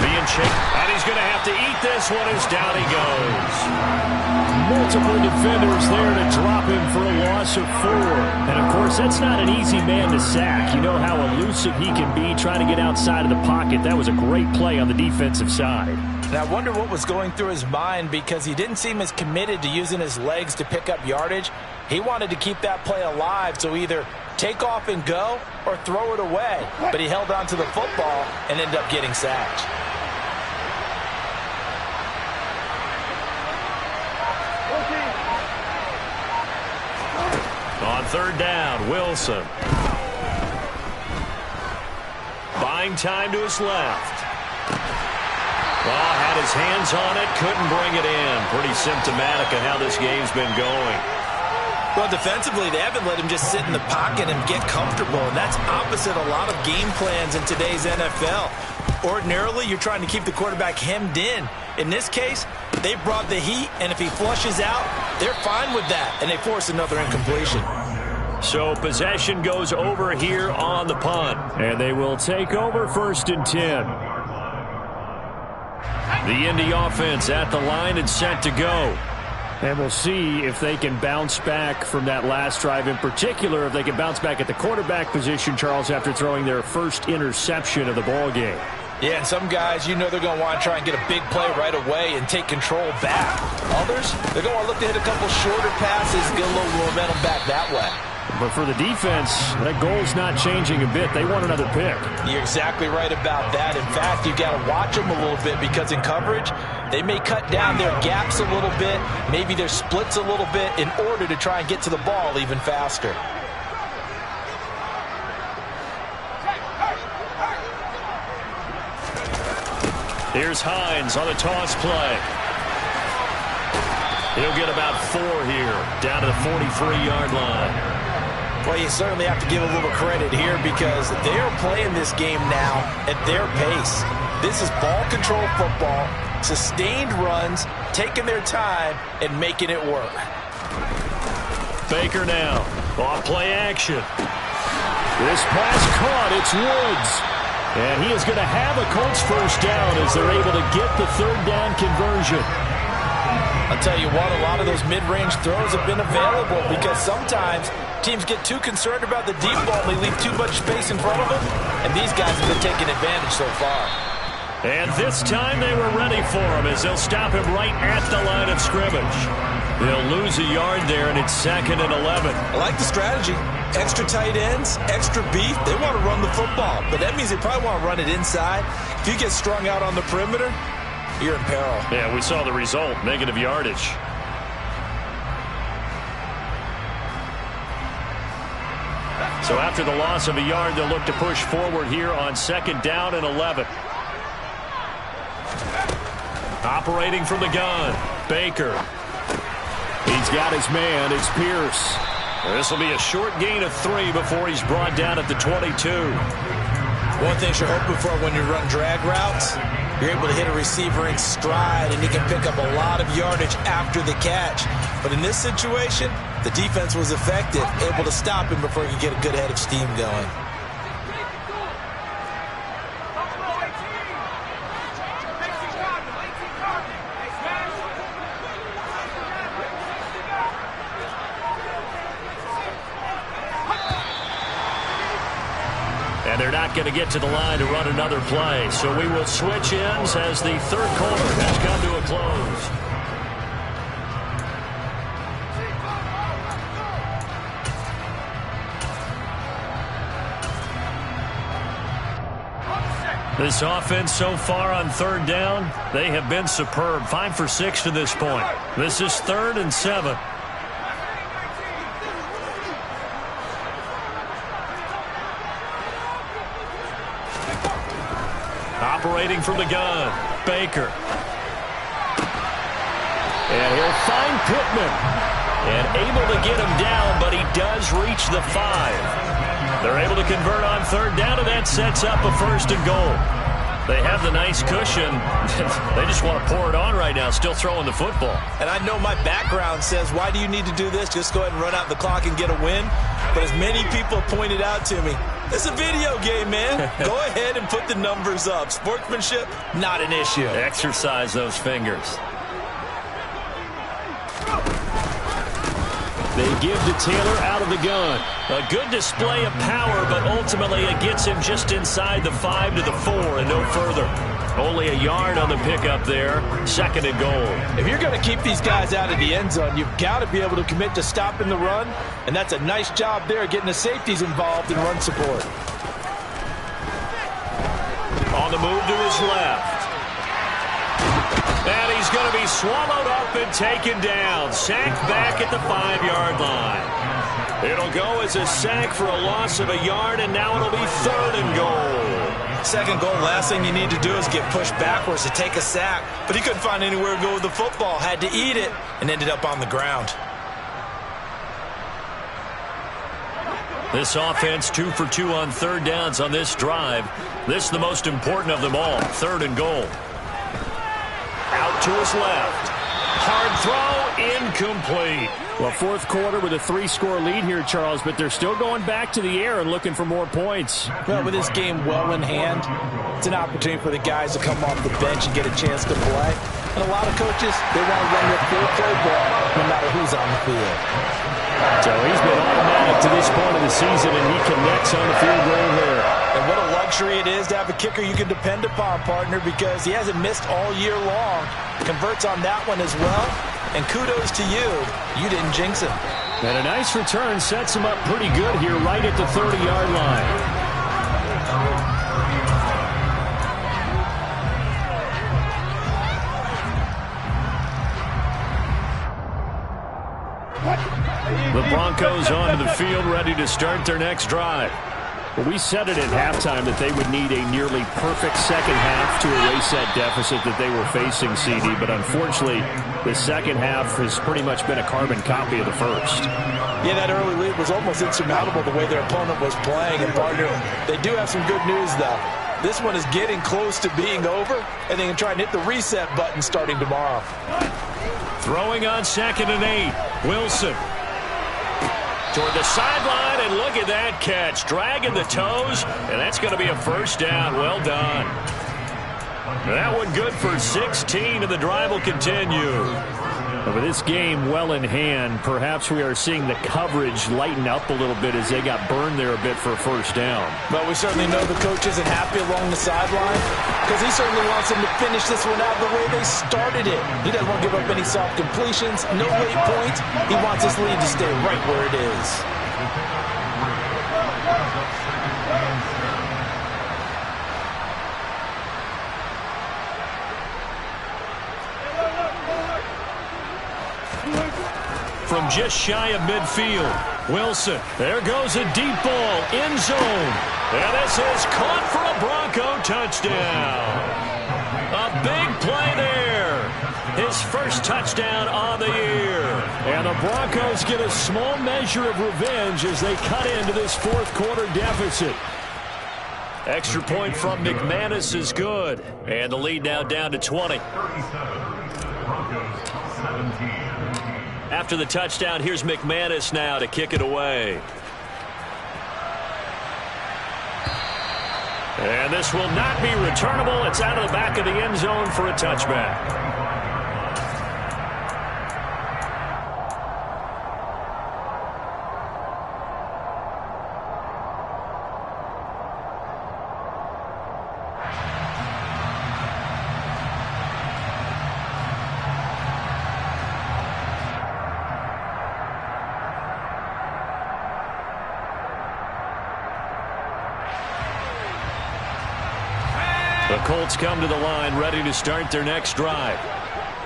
Being chased, and he's going to have to eat this one as down he goes. Multiple defenders there to drop him for a loss of 4. And, of course, that's not an easy man to sack. You know how elusive he can be trying to get outside of the pocket. That was a great play on the defensive side. And I wonder what was going through his mind, because he didn't seem as committed to using his legs to pick up yardage. He wanted to keep that play alive, so either take off and go or throw it away. But he held on to the football and ended up getting sacked. On third down, Wilson. Buying time to his left. Well, had his hands on it, couldn't bring it in. Pretty symptomatic of how this game's been going. Well, defensively, they haven't let him just sit in the pocket and get comfortable, and that's opposite a lot of game plans in today's NFL. Ordinarily, you're trying to keep the quarterback hemmed in. In this case, they brought the heat, and if he flushes out, they're fine with that, and they force another incompletion. So possession goes over here on the punt. And they will take over 1st and 10. The Indy offense at the line and set to go. And we'll see if they can bounce back from that last drive, in particular, if they can bounce back at the quarterback position, Charles, after throwing their first interception of the ball game. Yeah, and some guys, you know they're going to want to try and get a big play right away and take control back. Others, they're going to want to look to hit a couple shorter passes, get a little momentum back that way. But for the defense, that goal's not changing a bit. They want another pick. You're exactly right about that. In fact, you've got to watch them a little bit because in coverage, they may cut down their gaps a little bit, maybe their splits a little bit in order to try and get to the ball even faster. Here's Hines on a toss play. He'll get about 4 here, down to the 43-yard line. Well, you certainly have to give a little credit here because they are playing this game now at their pace. This is ball control football, sustained runs, taking their time, and making it work. Baker now, off play action. This pass caught, it's Woods. And he is going to have a Colts first down as they're able to get the 3rd down conversion. I'll tell you what, a lot of those mid-range throws have been available because sometimes teams get too concerned about the deep ball. They leave too much space in front of them, and these guys have been taking advantage so far. And this time they were ready for him as they'll stop him right at the line of scrimmage. They'll lose a yard there, and it's 2nd and 11. I like the strategy. Extra tight ends, extra beef. They want to run the football, but that means they probably want to run it inside. If you get strung out on the perimeter, you're in peril. Yeah, we saw the result, negative yardage. So after the loss of a yard, they'll look to push forward here on 2nd down and 11. Operating from the gun, Baker. He's got his man, it's Pierce. This will be a short gain of 3 before he's brought down at the 22. One thing you're hoping for when you run drag routes, you're able to hit a receiver in stride, and he can pick up a lot of yardage after the catch. But in this situation, the defense was effective, able to stop him before he could get a good head of steam going. And they're not going to get to the line to run another play. So we will switch ends as the 3rd quarter has come to a close. This offense so far on 3rd down, they have been superb. 5 for 6 to this point. This is 3rd and 7. Operating from the gun, Baker. And he'll find Pittman. And able to get him down, but he does reach the 5. They're able to convert on 3rd down, and that sets up a 1st and goal. They have the nice cushion. They just want to pour it on right now, still throwing the football. And I know my background says, why do you need to do this? Just go ahead and run out the clock and get a win. But as many people pointed out to me, it's a video game, man. Go ahead and put the numbers up. Sportsmanship, not an issue. Exercise those fingers. They give to Taylor out of the gun. A good display of power, but ultimately it gets him just inside the 5 to the 4 and no further. Only a yard on the pickup there. 2nd and goal. If you're going to keep these guys out of the end zone, you've got to be able to commit to stopping the run, and that's a nice job there getting the safeties involved in run support. On the move to his left. And he's going to be swallowed up and taken down. Sacked back at the 5-yard line. It'll go as a sack for a loss of a yard, and now it'll be 3rd and goal. 2nd goal, last thing you need to do is get pushed backwards to take a sack. But he couldn't find anywhere to go with the football. Had to eat it and ended up on the ground. This offense 2 for 2 on 3rd downs on this drive. This is the most important of them all. 3rd and goal. Out to his left. Hard throw, incomplete. Well, 4th quarter with a 3-score lead here, Charles, but they're still going back to the air and looking for more points. Well, with this game well in hand, it's an opportunity for the guys to come off the bench and get a chance to play. And a lot of coaches, they want to run their full playbook no matter who's on the field. So he's been automatic to this point of the season, and he connects on the field goal here. And what a luxury it is to have a kicker you can depend upon, partner, because he hasn't missed all year long. Converts on that one as well. And kudos to you. You didn't jinx him. And a nice return sets him up pretty good here right at the 30-yard line. The Broncos onto the field, ready to start their next drive. Well, we said it at halftime that they would need a nearly perfect second half to erase that deficit that they were facing, CD. But unfortunately, the second half has pretty much been a carbon copy of the first. Yeah, that early lead was almost insurmountable the way their opponent was playing. And, partner, they do have some good news, though. This one is getting close to being over, and they can try and hit the reset button starting tomorrow. Throwing on 2nd and 8. Wilson. Toward the sideline, and look at that catch. Dragging the toes, and that's going to be a 1st down. Well done. That one good for 16, and the drive will continue. With this game well in hand, perhaps we are seeing the coverage lighten up a little bit as they got burned there a bit for a 1st down. But we certainly know the coach isn't happy along the sideline because he certainly wants them to finish this one out the way they started it. He doesn't want to give up any soft completions, no late points. He wants this lead to stay right where it is. From just shy of midfield, Wilson. There goes a deep ball, end zone. And this is caught for a Bronco touchdown. A big play there. His first touchdown on the year. And the Broncos get a small measure of revenge as they cut into this 4th quarter deficit. Extra point from McManus is good. And the lead now down to 20. After the touchdown, here's McManus now to kick it away. And this will not be returnable. It's out of the back of the end zone for a touchback. The Colts come to the line ready to start their next drive.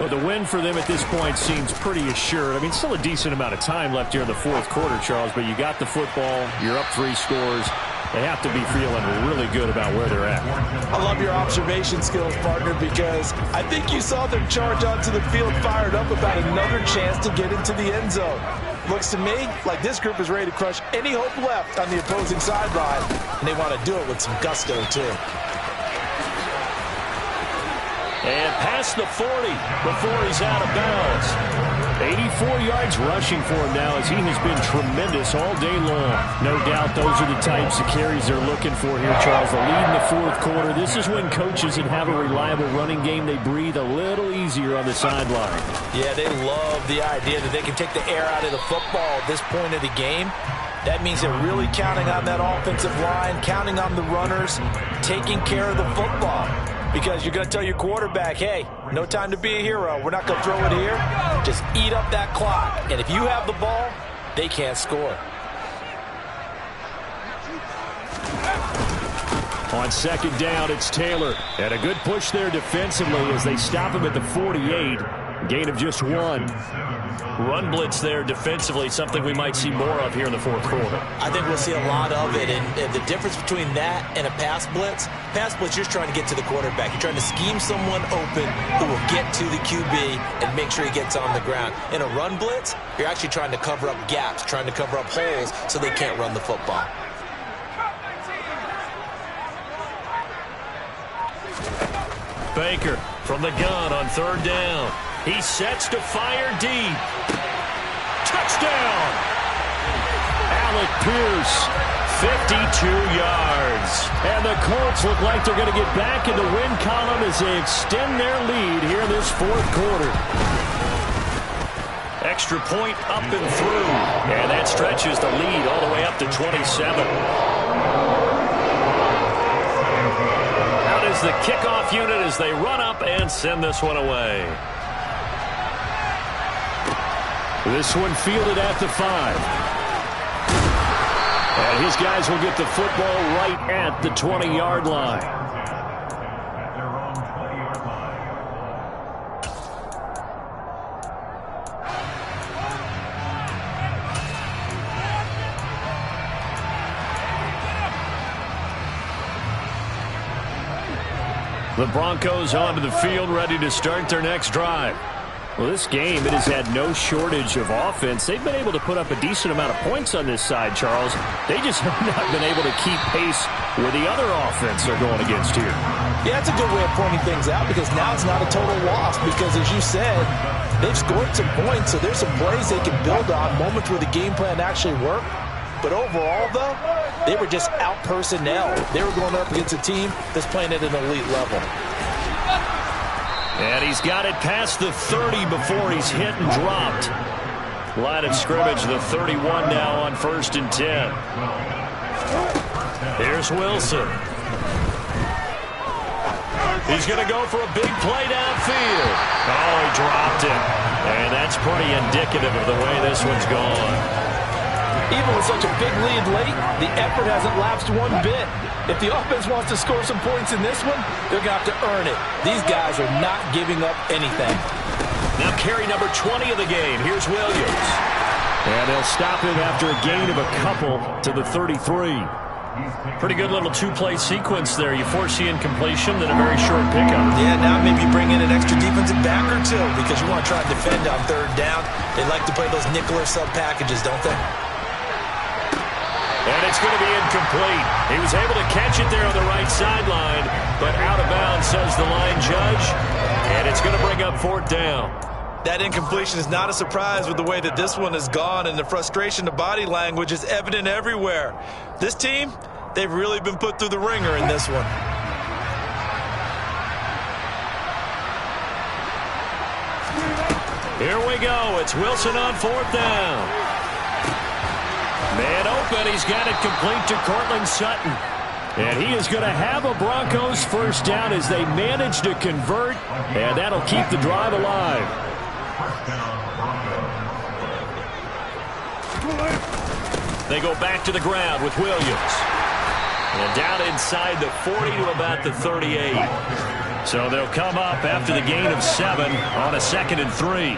Well, the win for them at this point seems pretty assured. I mean, still a decent amount of time left here in the 4th quarter, Charles, but you got the football, you're up 3 scores. They have to be feeling really good about where they're at. I love your observation skills, partner, because I think you saw them charge onto the field fired up about another chance to get into the end zone. Looks to me like this group is ready to crush any hope left on the opposing sideline, and they want to do it with some gusto, too. And past the 40 before he's out of bounds. 84 yards rushing for him now as he has been tremendous all day long. No doubt those are the types of carries they're looking for here, Charles. The lead in the 4th quarter. This is when coaches that have a reliable running game, they breathe a little easier on the sideline. Yeah, they love the idea that they can take the air out of the football at this point of the game. That means they're really counting on that offensive line, counting on the runners, taking care of the football. because you're going to tell your quarterback, hey, no time to be a hero. We're not going to throw it here. Just eat up that clock. And if you have the ball, they can't score. On second down, it's Taylor. And a good push there defensively as they stop him at the 48. Gain of just 1. Run blitz there defensively, something we might see more of here in the fourth quarter. I think we'll see a lot of it, and the difference between that and a pass blitz, you're just trying to get to the quarterback. You're trying to scheme someone open who will get to the QB and make sure he gets on the ground. In a run blitz, you're actually trying to cover up gaps, trying to cover up holes so they can't run the football. Baker from the gun on third down. He sets to fire deep. Touchdown! Alec Pierce, 52 yards. And the Colts look like they're going to get back in the win column as they extend their lead here in this fourth quarter. Extra point up and through. And that stretches the lead all the way up to 27. Out is the kickoff unit as they run up and send this one away. This one fielded at the 5. And his guys will get the football right at the 20-yard line. The Broncos onto the field, ready to start their next drive. Well, this game, it has had no shortage of offense. They've been able to put up a decent amount of points on this side, Charles. They just have not been able to keep pace with the other offense they're going against here. Yeah, that's a good way of pointing things out because now it's not a total loss because, as you said, they've scored some points, so there's some plays they can build on, moments where the game plan actually worked. But overall, though, they were just out-personnel. They were going up against a team that's playing at an elite level. And he's got it past the 30 before he's hit and dropped. Line of scrimmage, the 31 now on 1st and 10. Here's Wilson. He's going to go for a big play downfield. Oh, he dropped it. And that's pretty indicative of the way this one's gone. Even with such a big lead late, the effort hasn't lapsed one bit. If the offense wants to score some points in this one, they're going to have to earn it. These guys are not giving up anything. Now carry number 20 of the game. Here's Williams. And they'll stop him after a gain of a couple to the 33. Pretty good little two-play sequence there. You force the incompletion, then a very short pickup. Yeah, now maybe bring in an extra defensive back or two because you want to try and defend on third down. They like to play those nickel or sub packages, don't they? And it's going to be incomplete. He was able to catch it there on the right sideline, but out of bounds, says the line judge. And it's going to bring up 4th down. That incompletion is not a surprise with the way that this one has gone, and the frustration, the body language is evident everywhere. This team, they've really been put through the ringer in this one. Here we go. It's Wilson on 4th down. Man open, he's got it complete to Courtland Sutton. And he is going to have a Broncos 1st down as they manage to convert, and that'll keep the drive alive. They go back to the ground with Williams. And down inside the 40 to about the 38. So they'll come up after the gain of 7 on a 2nd and 3.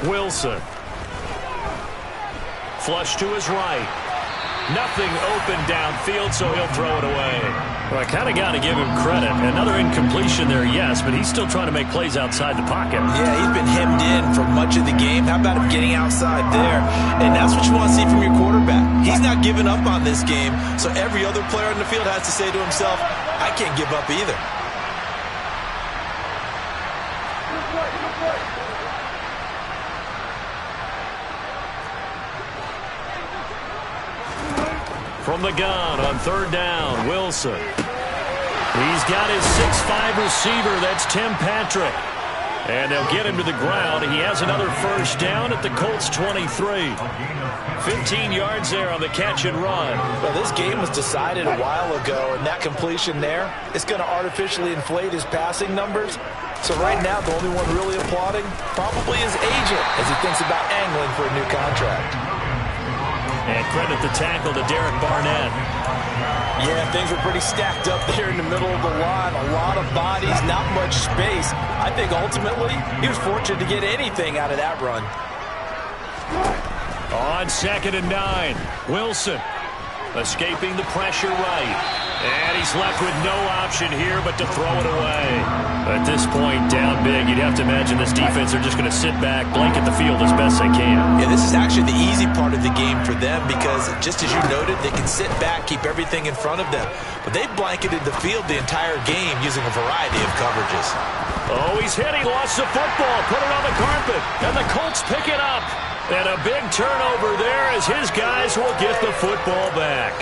Wilson. Flush to his right. Nothing open downfield, so he'll throw it away. Well, I kind of got to give him credit. Another incompletion there, yes, but he's still trying to make plays outside the pocket. Yeah, he's been hemmed in for much of the game. How about him getting outside there? And that's what you want to see from your quarterback. He's not giving up on this game, so every other player in the field has to say to himself, I can't give up either. From the gun on 3rd down, Wilson. He's got his 6'5" receiver. That's Tim Patrick. And they'll get him to the ground. He has another first down at the Colts 23. 15 yards there on the catch and run. Well, this game was decided a while ago, and that completion there is going to artificially inflate his passing numbers. So right now, the only one really applauding probably his agent as he thinks about angling for a new contract. And credit the tackle to Derek Barnett. Yeah, things were pretty stacked up there in the middle of the line. A lot of bodies, not much space. I think ultimately he was fortunate to get anything out of that run. On 2nd and 9, Wilson escaping the pressure right. And he's left with no option here but to throw it away. At this point, down big, you'd have to imagine this defense are just going to sit back, blanket the field as best they can. Yeah, this is actually the easy part of the game for them because, just as you noted, they can sit back, keep everything in front of them. But they blanketed the field the entire game using a variety of coverages. Oh, he's hit. He lost the football. Put it on the carpet. And the Colts pick it up. And a big turnover there as his guys will get the football back.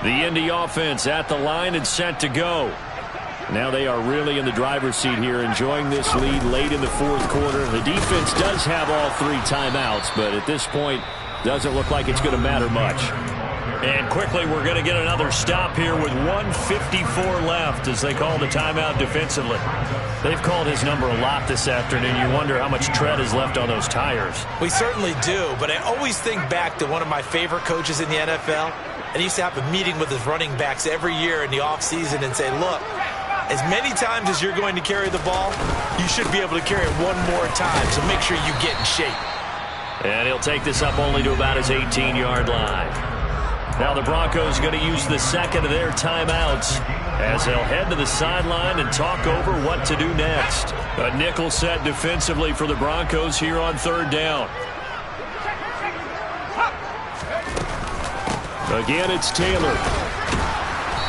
The Indy offense at the line and set to go. Now they are really in the driver's seat here, enjoying this lead late in the fourth quarter. The defense does have all 3 timeouts, but at this point, doesn't look like it's going to matter much. And quickly, we're going to get another stop here with 1:54 left as they call the timeout defensively. They've called his number a lot this afternoon. You wonder how much tread is left on those tires. We certainly do, but I always think back to one of my favorite coaches in the NFL. And he used to have a meeting with his running backs every year in the offseason and say, look, as many times as you're going to carry the ball, you should be able to carry it one more time, so make sure you get in shape. And he'll take this up only to about his 18-yard line. Now the Broncos going to use the second of their timeouts as they'll head to the sideline and talk over what to do next. A nickel set defensively for the Broncos here on 3rd down. Again, it's Taylor.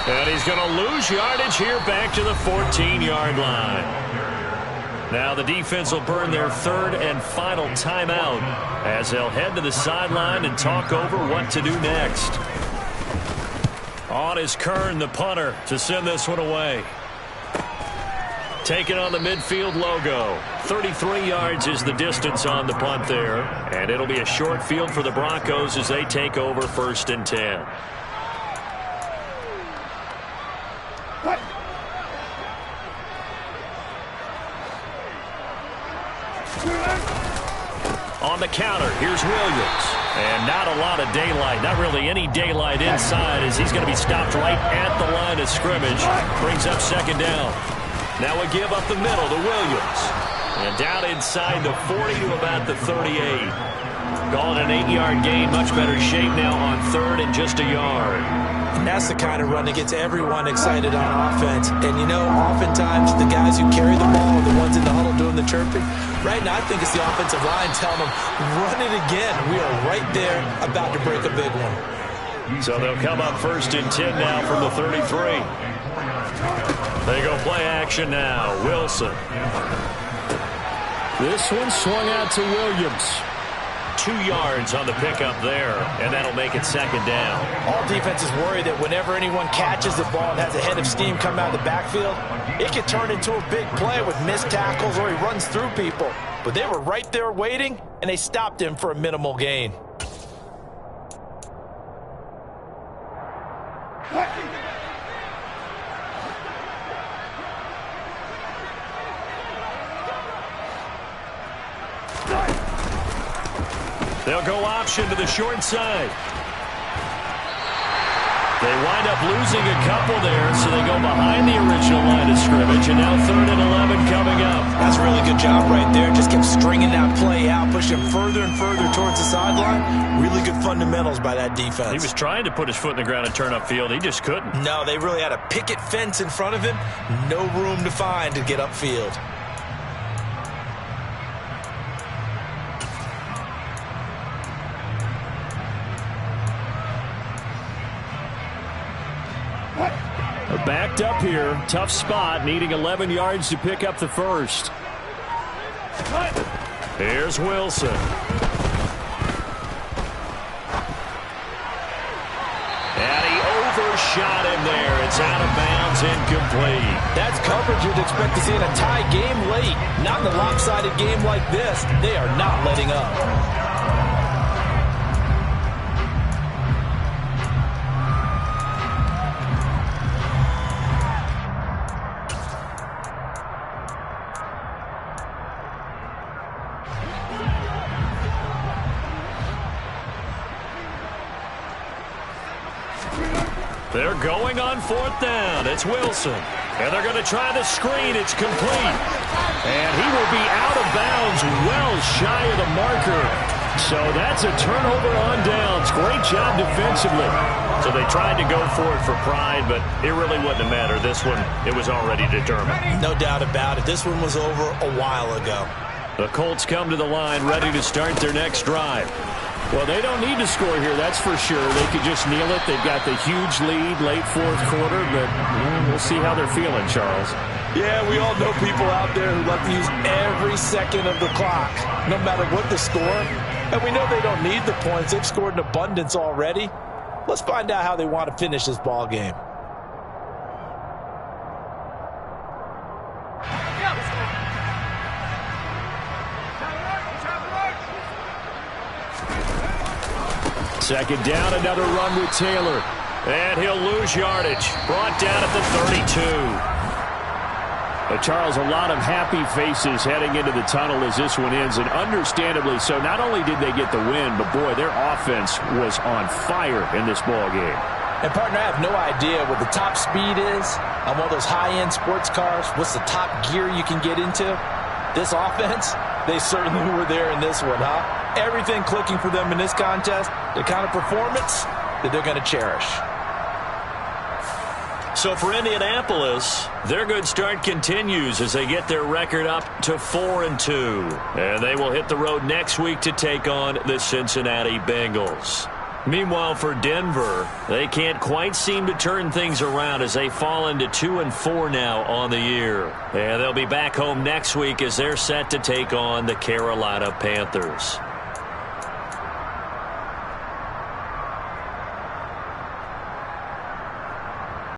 And he's going to lose yardage here back to the 14-yard line. Now the defense will burn their 3rd and final timeout as they'll head to the sideline and talk over what to do next. On is Kern, the punter, to send this one away. Taking on the midfield logo. 33 yards is the distance on the punt there. And it'll be a short field for the Broncos as they take over 1st and 10. On the counter, here's Williams. And not a lot of daylight, not really any daylight inside as he's going to be stopped right at the line of scrimmage. Brings up 2nd down. Now we give up the middle to Williams. And down inside the 40 to about the 38. Calling an 8-yard gain, much better shape now on 3rd and just a yard. And that's the kind of run that gets everyone excited on offense. And, you know, oftentimes the guys who carry the ball are the ones in the huddle doing the chirping. Right now, I think it's the offensive line telling them, run it again. We are right there about to break a big one. So they'll come up 1st and 10 now from the 33. They go play action now. Wilson. This one swung out to Williams. 2 yards on the pickup there, and that'll make it 2nd down. All defenses worry that whenever anyone catches the ball and has a head of steam come out of the backfield, it can turn into a big play with missed tackles or he runs through people. But they were right there waiting, and they stopped him for a minimal gain. They'll go option to the short side. They wind up losing a couple there, so they go behind the original line of scrimmage, and now 3rd and 11 coming up. That's a really good job right there. Just kept stringing that play out, pushing further and further towards the sideline. Really good fundamentals by that defense. He was trying to put his foot in the ground and turn upfield. He just couldn't. No, they really had a picket fence in front of him. No room to find to get upfield. Backed up here. Tough spot. Needing 11 yards to pick up the 1st. Here's Wilson. And he shot in there. It's out of bounds, incomplete. That's coverage you'd expect to see in a tie game late. Not in a lopsided game like this. They are not letting up. They're going on fourth down. It's Wilson. And they're going to try the screen. It's complete. And he will be out of bounds well shy of the marker. So that's a turnover on downs. Great job defensively. So they tried to go for it for pride, but it really wouldn't have mattered. This one, it was already determined. No doubt about it. This one was over a while ago. The Colts come to the line ready to start their next drive. Well, they don't need to score here, that's for sure. They could just kneel it. They've got the huge lead late fourth quarter, but we'll see how they're feeling, Charles. Yeah, we all know people out there who like to use every second of the clock, no matter what the score. And we know they don't need the points. They've scored in abundance already. Let's find out how they want to finish this ball game. Second down, another run with Taylor. And he'll lose yardage. Brought down at the 32. Charles, a lot of happy faces heading into the tunnel as this one ends, and understandably so. Not only did they get the win, but boy, their offense was on fire in this ball game. And partner, I have no idea what the top speed is on one of those high-end sports cars. What's the top gear you can get into? This offense, they certainly were there in this one, huh? Everything clicking for them in this contest, the kind of performance that they're going to cherish. So for Indianapolis, their good start continues as they get their record up to 4-2. And they will hit the road next week to take on the Cincinnati Bengals. Meanwhile, for Denver, they can't quite seem to turn things around as they fall into 2-4 now on the year. And they'll be back home next week as they're set to take on the Carolina Panthers.